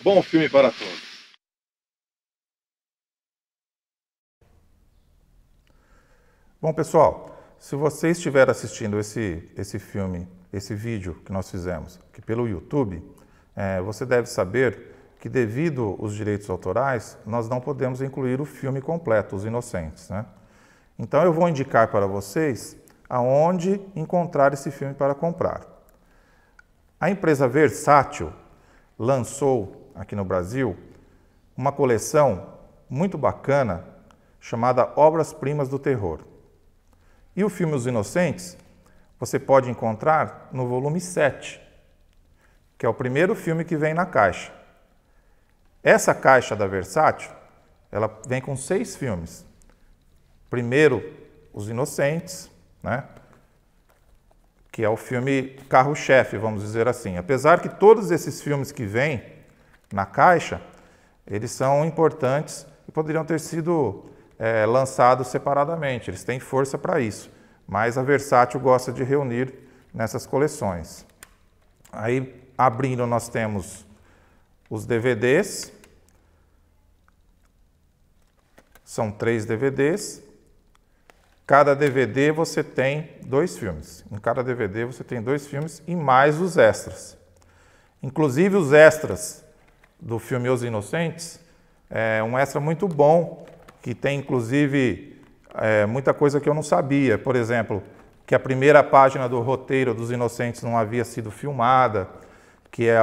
Bom filme para todos. Bom, pessoal, se você estiver assistindo esse filme, esse vídeo que nós fizemos aqui pelo YouTube, você deve saber que, devido aos direitos autorais, nós não podemos incluir o filme completo, Os Inocentes, né? Então eu vou indicar para vocês aonde encontrar esse filme para comprar. A empresa Versátil lançou aqui no Brasil uma coleção muito bacana chamada Obras-Primas do Terror. E o filme Os Inocentes você pode encontrar no volume 7, que é o primeiro filme que vem na caixa. Essa caixa da Versátil, ela vem com 6 filmes. Primeiro, Os Inocentes, né? Que é o filme carro-chefe, vamos dizer assim. Apesar que todos esses filmes que vêm na caixa, eles são importantes e poderiam ter sido lançados separadamente. Eles têm força para isso, mas a Versátil gosta de reunir nessas coleções. Aí, abrindo, nós temos os DVDs. São 3 DVDs. Cada DVD você tem 2 filmes. Em cada DVD você tem 2 filmes e mais os extras. Inclusive os extras do filme Os Inocentes, é um extra muito bom, que tem inclusive muita coisa que eu não sabia. Por exemplo, que a primeira página do roteiro dos Inocentes não havia sido filmada, que é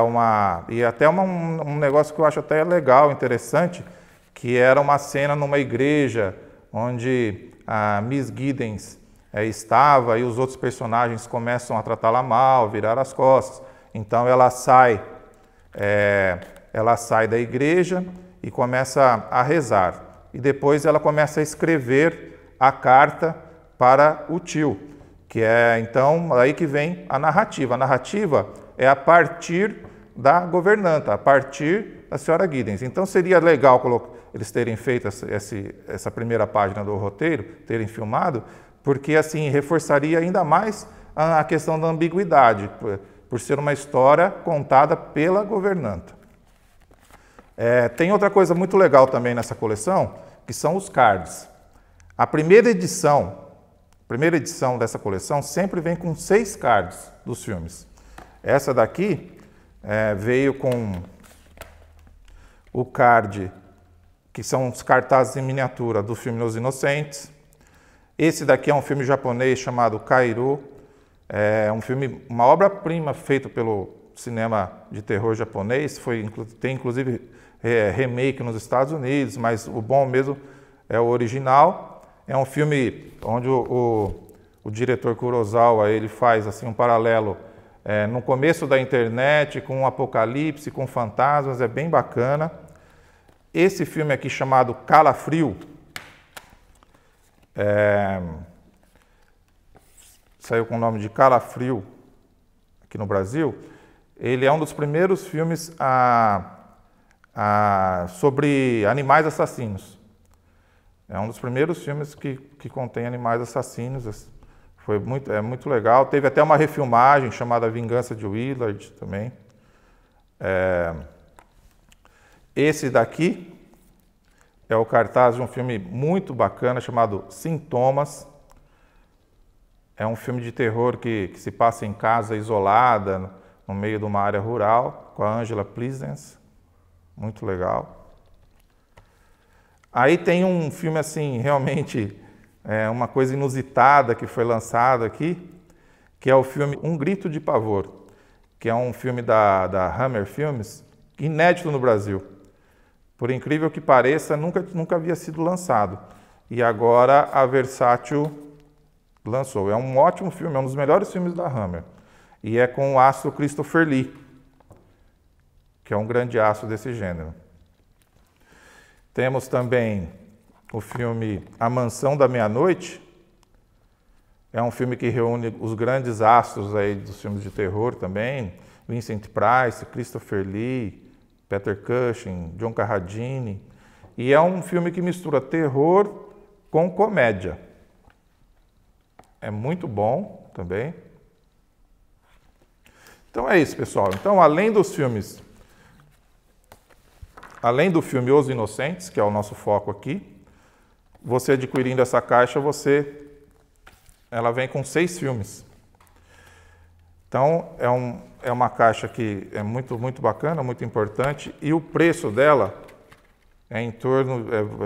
até um negócio que eu acho até legal, interessante, que era uma cena numa igreja onde a Miss Giddens estava e os outros personagens começam a tratá-la mal, virar as costas. Então ela sai da igreja e começa a rezar. E depois ela começa a escrever a carta para o tio, que é então aí que vem a narrativa. A narrativa é a partir da governanta, a partir da senhora Giddens. Então seria legal eles terem feito essa primeira página do roteiro, terem filmado, porque assim reforçaria ainda mais a questão da ambiguidade, por ser uma história contada pela governanta. Tem outra coisa muito legal também nessa coleção, que são os cards. A primeira edição dessa coleção sempre vem com 6 cards dos filmes. Essa daqui veio com o card, que são os cartazes em miniatura do filme Os Inocentes. Esse daqui é um filme japonês chamado Kairo. É um filme, uma obra-prima feita pelo cinema de terror japonês. Tem inclusive remake nos Estados Unidos, mas o bom mesmo é o original. É um filme onde o diretor Kurosawa ele faz assim, um paralelo no começo da internet, com um apocalipse, com fantasmas, é bem bacana. Esse filme aqui chamado Calafrio, saiu com o nome de Calafrio aqui no Brasil. Ele é um dos primeiros filmes sobre animais assassinos. É um dos primeiros filmes que contém animais assassinos. É muito legal. Teve até uma refilmagem chamada Vingança de Willard também. Esse daqui é o cartaz de um filme muito bacana chamado Sintomas. É um filme de terror que se passa em casa isolada, no meio de uma área rural, com a Angela Pleasence. Muito legal. Aí tem um filme assim, realmente, uma coisa inusitada que foi lançado aqui, que é o filme Um Grito de Pavor, que é um filme da Hammer Filmes, inédito no Brasil. Por incrível que pareça, nunca havia sido lançado. E agora a Versátil lançou. É um ótimo filme, é um dos melhores filmes da Hammer. E é com o astro Christopher Lee, que é um grande astro desse gênero. Temos também o filme A Mansão da Meia-Noite. É um filme que reúne os grandes astros aí dos filmes de terror também. Vincent Price, Christopher Lee, Peter Cushing, John Carradine. E é um filme que mistura terror com comédia. É muito bom também. Então é isso, pessoal. Então, além do filme Os Inocentes, que é o nosso foco aqui, você adquirindo essa caixa, ela vem com 6 filmes. Então, é uma caixa que é muito, muito bacana, muito importante, e o preço dela é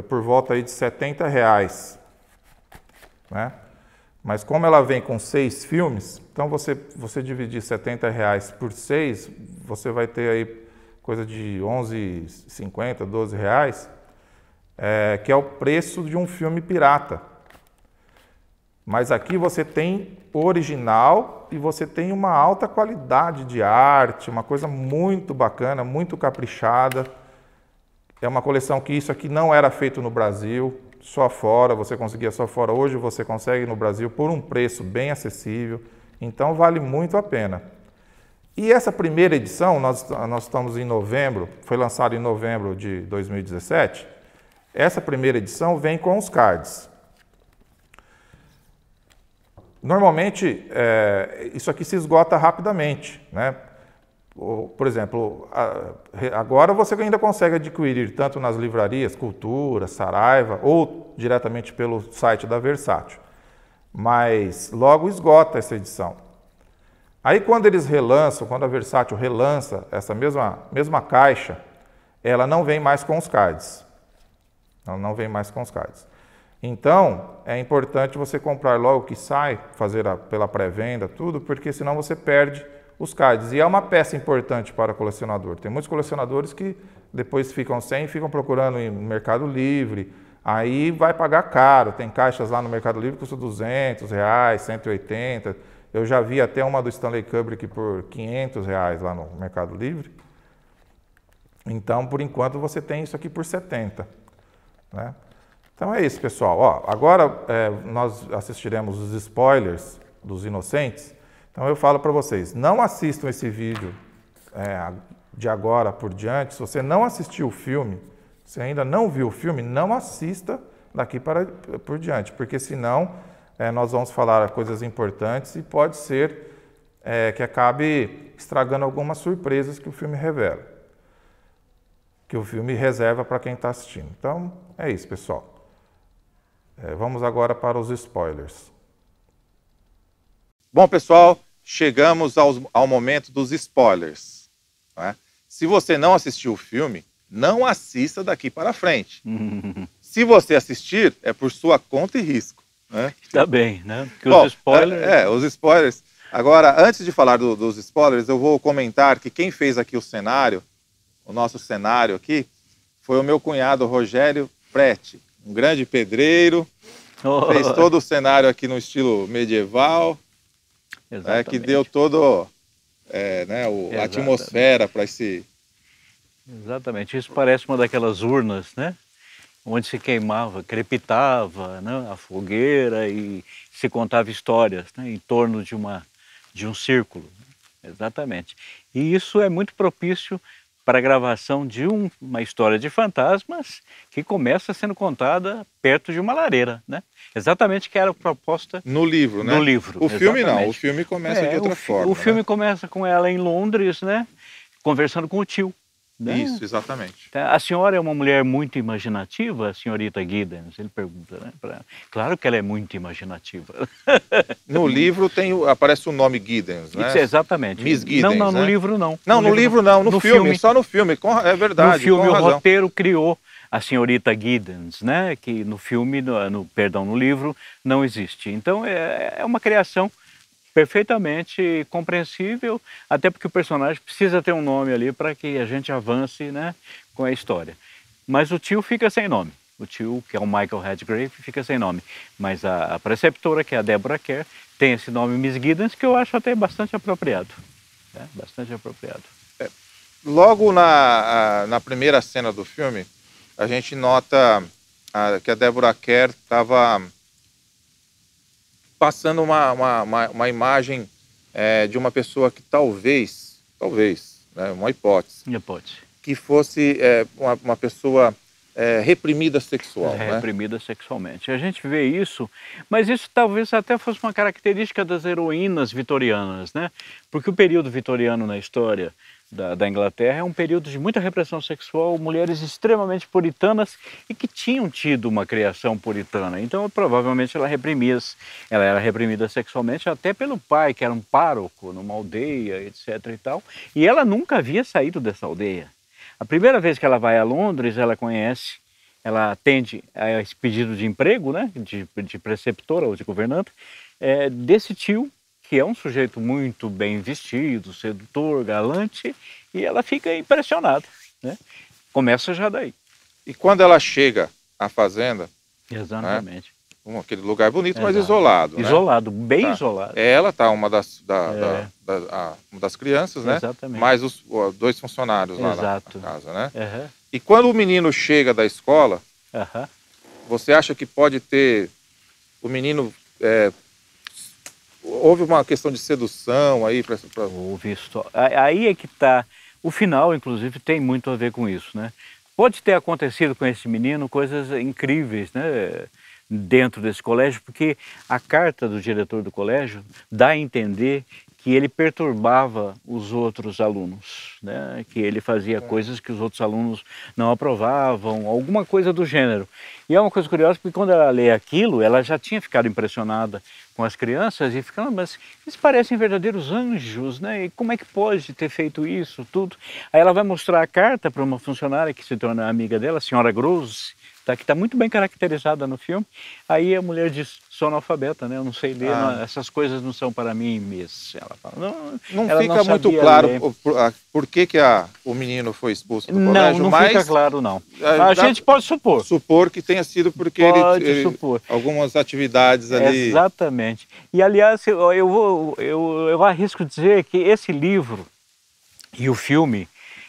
por volta aí de R$70, né? Mas como ela vem com 6 filmes, então você dividir R$70 por 6, você vai ter aí coisa de R$11,50, R$12, que é o preço de um filme pirata. Mas aqui você tem o original e você tem uma alta qualidade de arte, uma coisa muito bacana, muito caprichada. É uma coleção que isso aqui não era feito no Brasil, só fora, você conseguia só fora. Hoje você consegue no Brasil por um preço bem acessível, então vale muito a pena. E essa primeira edição, nós estamos em novembro, foi lançada em novembro de 2017, essa primeira edição vem com os cards. Normalmente, isso aqui se esgota rapidamente, né? Por exemplo, agora você ainda consegue adquirir tanto nas livrarias, Cultura, Saraiva, ou diretamente pelo site da Versátil. Mas logo esgota essa edição. Aí quando eles relançam, quando a Versátil relança essa mesma caixa, ela não vem mais com os cards. Ela não vem mais com os cards. Então, é importante você comprar logo que sai, fazer pela pré-venda, tudo, porque senão você perde os cards. E é uma peça importante para o colecionador. Tem muitos colecionadores que depois ficam sem, ficam procurando no Mercado Livre, aí vai pagar caro. Tem caixas lá no Mercado Livre que custam R$200, R$180. Eu já vi até uma do Stanley Kubrick por R$500 lá no Mercado Livre. Então, por enquanto, você tem isso aqui por R$70, né? Então é isso, pessoal. Ó, agora nós assistiremos os spoilers dos Inocentes. Então eu falo para vocês, não assistam esse vídeo de agora por diante. Se você não assistiu o filme, se ainda não viu o filme, não assista daqui por diante, porque senão nós vamos falar coisas importantes e pode ser que acabe estragando algumas surpresas que o filme revela, que o filme reserva para quem está assistindo. Então é isso, pessoal. Vamos agora para os spoilers. Bom, pessoal, chegamos ao momento dos spoilers, né? Se você não assistiu o filme, não assista daqui para frente. Se você assistir, é por sua conta e risco, né? Tá bem, né? Porque Bom, os spoilers... os spoilers. Agora, antes de falar dos spoilers, eu vou comentar que quem fez aqui o cenário, o nosso cenário aqui, foi o meu cunhado Rogério Prete. Um grande pedreiro, fez todo o cenário aqui no estilo medieval, que deu todo a atmosfera para esse... Exatamente, isso parece uma daquelas urnas, né? Onde se queimava, crepitava, né? A fogueira e se contava histórias, né? Em torno de um círculo. Exatamente. E isso é muito propício para a gravação de uma história de fantasmas que começa sendo contada perto de uma lareira, né? Exatamente que era a proposta no livro, né? No livro. O filme não, o filme começa de outra forma. O filme começa com ela em Londres, né? Conversando com o tio. Né? Isso, exatamente. A senhora é uma mulher muito imaginativa, a senhorita Giddens? Ele pergunta, né? Claro que ela é muito imaginativa. No livro aparece o nome Giddens, né? Isso, exatamente. Miss Giddens, não, né? no livro não. Não, no livro não, no filme, só no filme, é verdade. No filme o roteiro criou a senhorita Giddens, né? Que no filme, no livro, não existe. Então é uma criação perfeitamente compreensível, até porque o personagem precisa ter um nome ali para que a gente avance, né, com a história. Mas o tio fica sem nome. O tio, que é o Michael Redgrave, fica sem nome. Mas a preceptora, que é a Deborah Kerr, tem esse nome Miss Giddens, que eu acho até bastante apropriado. Né? Bastante apropriado. Logo na primeira cena do filme, a gente nota que a Deborah Kerr estava passando uma imagem de uma pessoa que talvez talvez, né, uma hipótese, Pode. que fosse uma pessoa reprimida sexual, né? Reprimida sexualmente. A gente vê isso, mas isso talvez até fosse uma característica das heroínas vitorianas, né? Porque o período vitoriano na história da Inglaterra é um período de muita repressão sexual, mulheres extremamente puritanas e que tinham tido uma criação puritana. Então, provavelmente, ela era reprimida sexualmente até pelo pai, que era um pároco numa aldeia, etc. e tal. E ela nunca havia saído dessa aldeia. A primeira vez que ela vai a Londres, ela atende a esse pedido de emprego, né, de preceptora ou de governanta, desse tio, que é um sujeito muito bem vestido, sedutor, galante, e ela fica impressionada, né? Começa já daí. E quando ela chega à fazenda, Exatamente. Aquele lugar bonito, mas isolado, né? Isolado, bem Tá. isolado. Ela tá uma das uma das crianças, né? Exatamente. Mais os 2 funcionários lá na Exato. casa, né? Uhum. E quando o menino chega da escola, Uhum. você acha que pode ter o menino houve uma questão de sedução aí para Houve isso. Aí é que está. O final, inclusive, tem muito a ver com isso, né? Pode ter acontecido com esse menino coisas incríveis, né? Dentro desse colégio, porque a carta do diretor do colégio dá a entender que ele perturbava os outros alunos, né? Que ele fazia coisas que os outros alunos não aprovavam, alguma coisa do gênero. E é uma coisa curiosa, porque quando ela lê aquilo, ela já tinha ficado impressionada com as crianças e ficando, mas eles parecem verdadeiros anjos, né? E como é que pode ter feito isso, tudo? Aí ela vai mostrar a carta para uma funcionária que se torna amiga dela, a senhora Grosse, que está muito bem caracterizada no filme. Aí a mulher diz, sou analfabeta, né? Eu não sei ler, essas coisas não são para mim, miss. Ela fala, não ela fica não muito sabia claro ler. por que o menino foi expulso do colégio, Não mas fica claro, não. dá A gente pode supor. que tenha sido porque Pode supor. algumas atividades ali. Exatamente. E, aliás, eu arrisco dizer que esse livro e o filme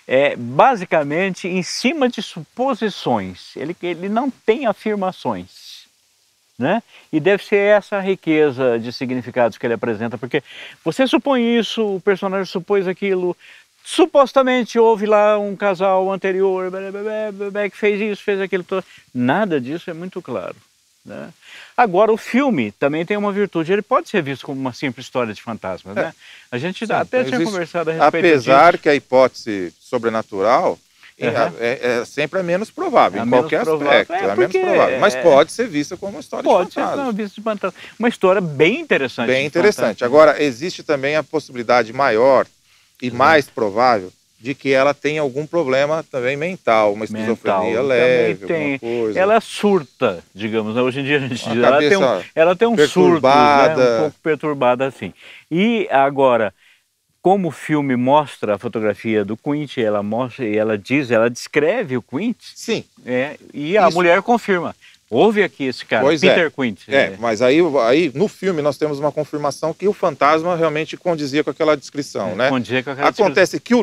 é basicamente em cima de suposições. Ele não tem afirmações, né? E deve ser essa a riqueza de significados que ele apresenta, porque você supõe isso, o personagem supôs aquilo, supostamente houve lá um casal anterior que fez isso, fez aquilo, nada disso é muito claro, né? Agora, o filme também tem uma virtude, ele pode ser visto como uma simples história de fantasmas, né? A gente até tinha conversado a respeito apesar disso. que a hipótese sobrenatural é sempre a menos provável, em qualquer aspecto, é menos provável, mas pode ser vista como uma história de fantasmas. Pode ser vista de fantasma. Uma história bem interessante. Bem interessante. Agora, existe também a possibilidade maior e mais provável de que ela tenha algum problema também mental, uma esquizofrenia leve, alguma coisa. Ela surta, digamos, né? Hoje em dia a gente diz, ela tem um surto, né? Um pouco perturbada assim. E agora, como o filme mostra a fotografia do Quint, ela descreve o Quint. Sim. E a mulher confirma. Houve aqui esse cara, Peter Quint. Mas aí no filme nós temos uma confirmação que o fantasma realmente condizia com aquela descrição, né? Condizia com aquela Acontece que no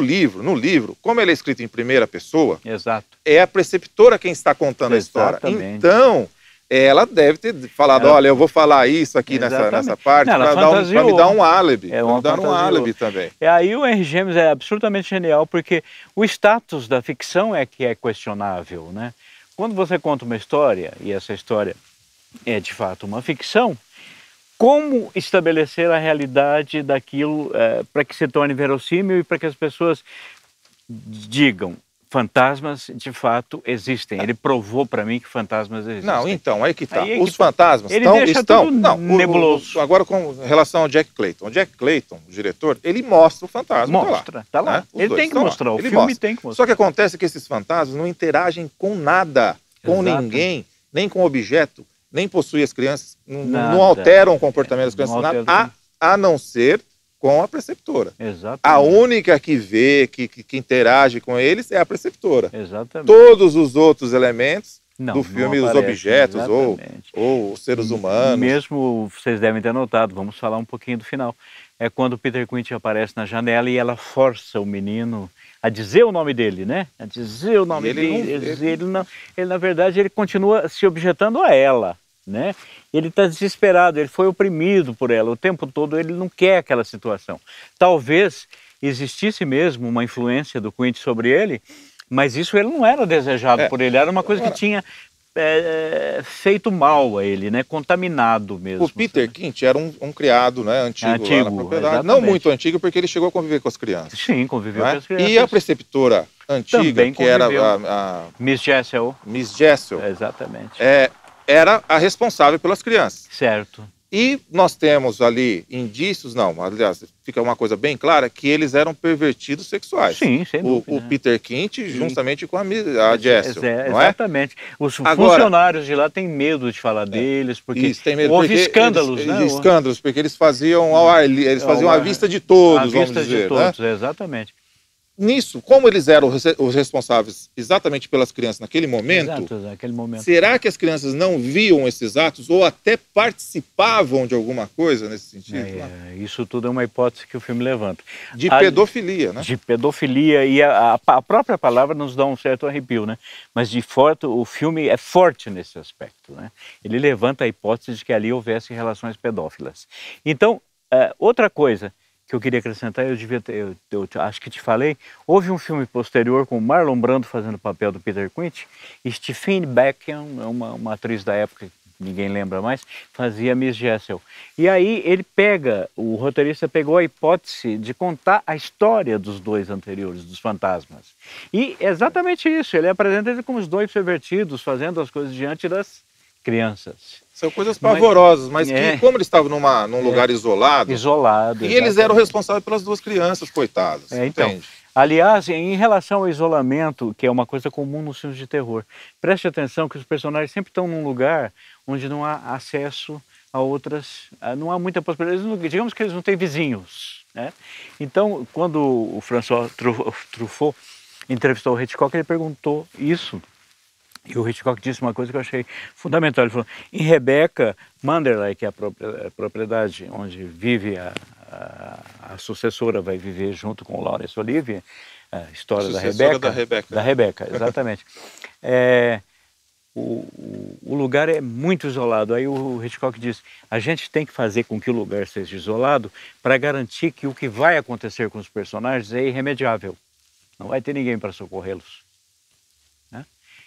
livro, como ele é escrito em primeira pessoa, exato, é a preceptora quem está contando a história. Então, ela deve ter falado, olha, eu vou falar isso aqui nessa parte para me dar um álibi. Para dar um álibi também. Aí o Henry James é absolutamente genial, porque o status da ficção é que é questionável, né? Quando você conta uma história, e essa história é de fato uma ficção, como estabelecer a realidade daquilo para que se torne verossímil e para que as pessoas digam, fantasmas de fato existem. Ele provou para mim que fantasmas existem. Não, então, aí que está. Os fantasmas estão nebuloso. Agora, com relação ao Jack Clayton. O Jack Clayton, o diretor, ele mostra o fantasma. Tá lá. Ele tem que mostrar, o filme tem que mostrar. Só que acontece que esses fantasmas não interagem com nada, com ninguém, nem com objeto, nem possuem as crianças, não alteram o comportamento das crianças, nada, a não ser com a preceptora. Exatamente. A única que vê, que interage com eles é a preceptora. Exatamente. Todos os outros elementos do filme, os objetos ou os seres humanos. Mesmo, vocês devem ter notado, vamos falar um pouquinho do final. É quando o Peter Quint aparece na janela e ela força o menino a dizer o nome dele, né? A dizer o nome dele. Ele, na verdade, ele continua se objetando a ela, né? Ele está desesperado, ele foi oprimido por ela o tempo todo, ele não quer aquela situação. Talvez existisse mesmo uma influência do Quint sobre ele, mas isso ele não era desejado por ele, era uma coisa que tinha feito mal a ele, né? Contaminado mesmo. O Peter Quint era um criado, né, antigo lá na propriedade. Exatamente. Não muito antigo, porque ele chegou a conviver com as crianças. Sim, conviveu né? com as crianças. E a preceptora antiga, também que era a Miss Jessel. Miss Jessel, exatamente. Era a responsável pelas crianças. Certo. E nós temos ali indícios, não, aliás, fica uma coisa bem clara, que eles eram pervertidos sexuais. Sim, sem dúvida. O Peter Quint, juntamente com a Jessel, não é? Exatamente. Os funcionários de lá têm medo de falar deles, porque isso, tem medo, houve porque escândalos, né? Escândalos, porque eles faziam ao ar livre, eles faziam à vista de todos, à vista vamos dizer, de todos, né? Exatamente. Nisso, como eles eram os responsáveis exatamente pelas crianças naquele momento, naquele momento, será que as crianças não viam esses atos ou até participavam de alguma coisa nesse sentido? Isso tudo é uma hipótese que o filme levanta. De pedofilia, né? De pedofilia, e a própria palavra nos dá um certo arrepio, né? Mas o filme é forte nesse aspecto, né? Ele levanta a hipótese de que ali houvesse relações pedófilas. Então, outra coisa que eu queria acrescentar, eu acho que te falei, houve um filme posterior com Marlon Brando fazendo o papel do Peter Quint, e Stephanie Beck, uma atriz da época, ninguém lembra mais, fazia Miss Jessel. E aí o roteirista pegou a hipótese de contar a história dos dois anteriores, dos fantasmas. E exatamente isso, ele apresenta ele como os dois pervertidos, fazendo as coisas diante das crianças. São coisas pavorosas, mas que, como eles estavam num lugar isolado, e eles eram responsáveis pelas duas crianças, coitadas, entende? Aliás, em relação ao isolamento, que é uma coisa comum nos filmes de terror, preste atenção que os personagens sempre estão num lugar onde não há acesso a outras, não há muita possibilidade, digamos que eles não têm vizinhos, né? Então, quando o François Truffaut entrevistou o Hitchcock, ele perguntou isso. E o Hitchcock disse uma coisa que eu achei fundamental. Ele falou, em Rebecca, Manderley, que é a propriedade onde vive a sucessora, vai viver junto com Laurence Olivier, a história da Rebecca. Da Rebecca, exatamente. O lugar é muito isolado. Aí o Hitchcock diz, a gente tem que fazer com que o lugar seja isolado para garantir que o que vai acontecer com os personagens é irremediável. Não vai ter ninguém para socorrê-los.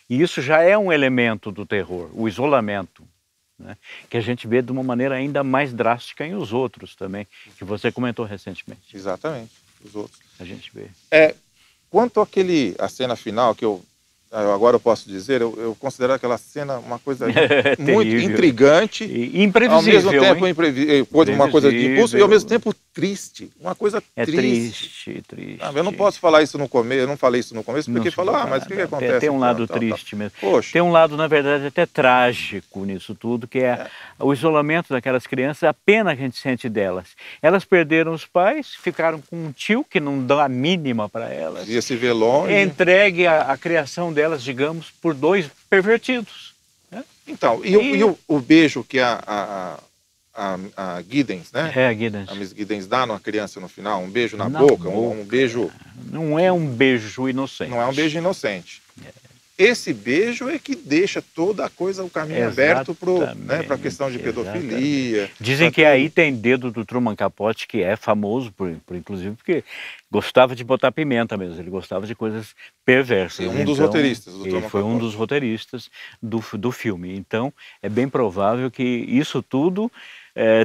E isso já é um elemento do terror, o isolamento, né? Que a gente vê de uma maneira ainda mais drástica em Os Outros também, que você comentou recentemente. Exatamente, Os Outros. A gente vê. Quanto a cena final, que agora eu posso dizer, eu considero aquela cena uma coisa muito intrigante. E imprevisível, ao mesmo tempo uma coisa de impulso e ao mesmo tempo triste. Uma coisa triste. Eu não posso falar isso no começo, eu não falei isso no começo, porque falou, mas o que acontece? Tem um lado triste mesmo. Poxa. Tem um lado, na verdade, até trágico nisso tudo, que é o isolamento daquelas crianças, a pena que a gente sente delas. Elas perderam os pais, ficaram com um tio que não dá a mínima para elas. Ia se ver longe. Entregue a criação delas, digamos, por dois pervertidos. Né? Então, e o beijo que a Giddens, né? A Giddens. A Miss Giddens dá numa criança no final, um beijo na boca, um beijo... Não é um beijo inocente. Não é um beijo inocente. Esse beijo é que deixa toda a coisa, o caminho aberto para a questão de pedofilia. Dizem que aí tem dedo do Truman Capote, que é famoso, inclusive, porque gostava de botar pimenta mesmo, ele gostava de coisas perversas. Um dos roteiristas do Truman Ele foi Capote. um dos roteiristas do filme. Então, é bem provável que isso tudo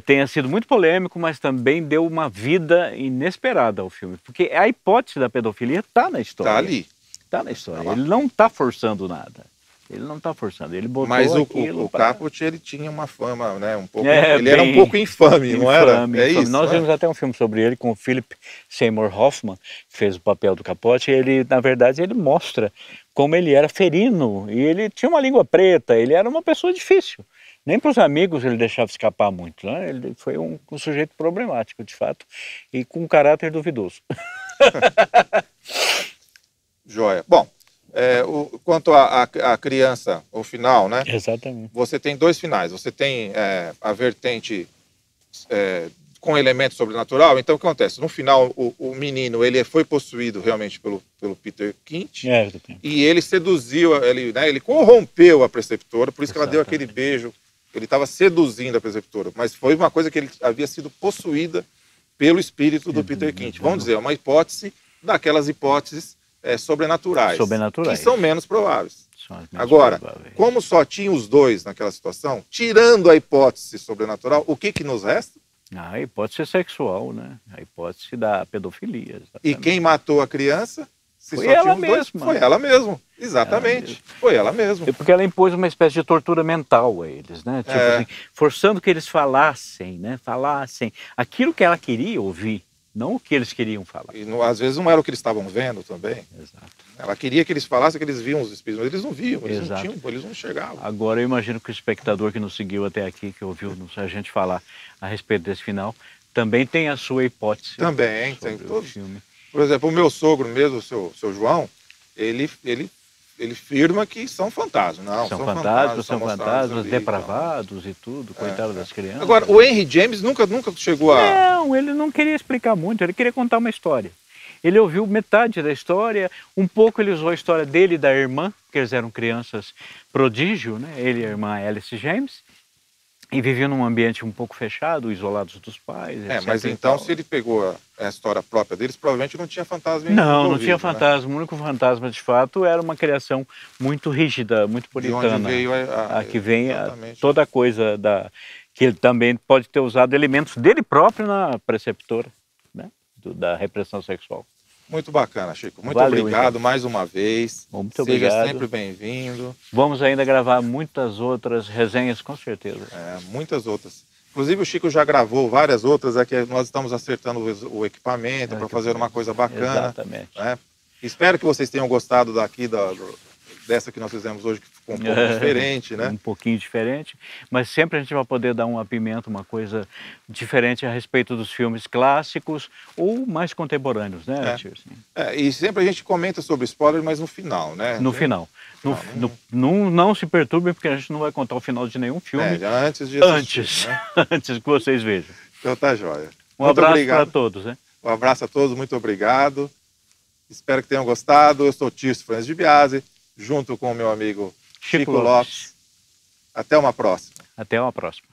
tenha sido muito polêmico, mas também deu uma vida inesperada ao filme. Porque a hipótese da pedofilia está na história. Está ali. Está na história. Ele não está forçando nada. Ele não está forçando. Ele botou mas aquilo o Capote, ele tinha uma fama, né? Um pouco, ele era um pouco infame, não era? Isso. Nós vimos até um filme sobre ele com o Philip Seymour Hoffman, que fez o papel do Capote. E ele, na verdade, ele mostra como ele era ferino. E ele tinha uma língua preta. Ele era uma pessoa difícil. Nem para os amigos ele deixava escapar muito, né? Ele foi um sujeito problemático, de fato, e com um caráter duvidoso. Joia. Bom, quanto à criança, o final, né? Exatamente. Você tem dois finais. Você tem a vertente com elementos sobrenatural. Então, o que acontece? No final, o menino ele foi possuído realmente pelo Peter Quint. E ele seduziu, ele corrompeu a preceptora, por isso que ela deu aquele beijo. Ele estava seduzindo a preceptora, mas foi uma coisa que ele havia sido possuída pelo espírito do Peter Quint. Vamos dizer, é uma hipótese daquelas hipóteses sobrenaturais, Sobrenaturais. que são menos prováveis. São as menos Agora, prováveis. como só tinha os dois naquela situação, tirando a hipótese sobrenatural, o que nos resta? A hipótese sexual, né? A hipótese da pedofilia. E quem matou a criança? Se Foi só tinha ela os dois, mesma. foi ela mesma. Exatamente. Foi ela mesma. É porque ela impôs uma espécie de tortura mental a eles, né? Tipo assim, forçando que eles falassem, né? Falassem aquilo que ela queria ouvir, não o que eles queriam falar. E às vezes não era o que eles estavam vendo também. Exato. Ela queria que eles falassem que eles viam os espíritos, mas eles não viam, eles Exato. não tinham, eles não enxergavam. Agora eu imagino que o espectador que nos seguiu até aqui, que ouviu a gente falar a respeito desse final, também tem a sua hipótese. Também, sobre tem o todos. filme. Por exemplo, o meu sogro mesmo, o seu João, ele afirma que são fantasmas. Não, São mostrados fantasmas ali, depravados e tudo, coitado das crianças. Agora, o Henry James nunca chegou a... Não, ele não queria explicar muito, ele queria contar uma história. Ele ouviu metade da história, um pouco ele usou a história dele e da irmã, porque eles eram crianças prodígio, né? Ele e a irmã Alice James, e viviam num ambiente um pouco fechado, isolados dos pais. Mas etc. então, se ele pegou a história própria deles, provavelmente não tinha fantasma Não envolvido, tinha né? fantasma. O único fantasma, de fato, era uma criação muito rígida, muito puritana. De onde veio que vem exatamente. toda a coisa que ele também pode ter usado elementos dele próprio na preceptora, né? Da repressão sexual. Muito bacana, Chico. Muito Valeu, obrigado então. mais uma vez. Muito Seja obrigado. sempre bem-vindo. Vamos ainda gravar muitas outras resenhas, com certeza. Muitas outras. Inclusive o Chico já gravou várias outras, que nós estamos acertando o equipamento para fazer uma coisa bacana. Exatamente. Né? Espero que vocês tenham gostado dessa que nós fizemos hoje, que ficou um pouco diferente, né? Um pouquinho diferente, mas sempre a gente vai poder dar um apimento, uma coisa diferente a respeito dos filmes clássicos ou mais contemporâneos, né, tio? E sempre a gente comenta sobre spoiler, mas no final, né? No final. Não se perturbem, porque a gente não vai contar o final de nenhum filme. Já antes de assistir, né? Antes que vocês vejam. Então tá joia. Um abraço para todos, né? Um abraço a todos, muito obrigado. Espero que tenham gostado. Eu sou Tirso Franz de Biasi, junto com o meu amigo Chico Lopes. Até uma próxima. Até uma próxima.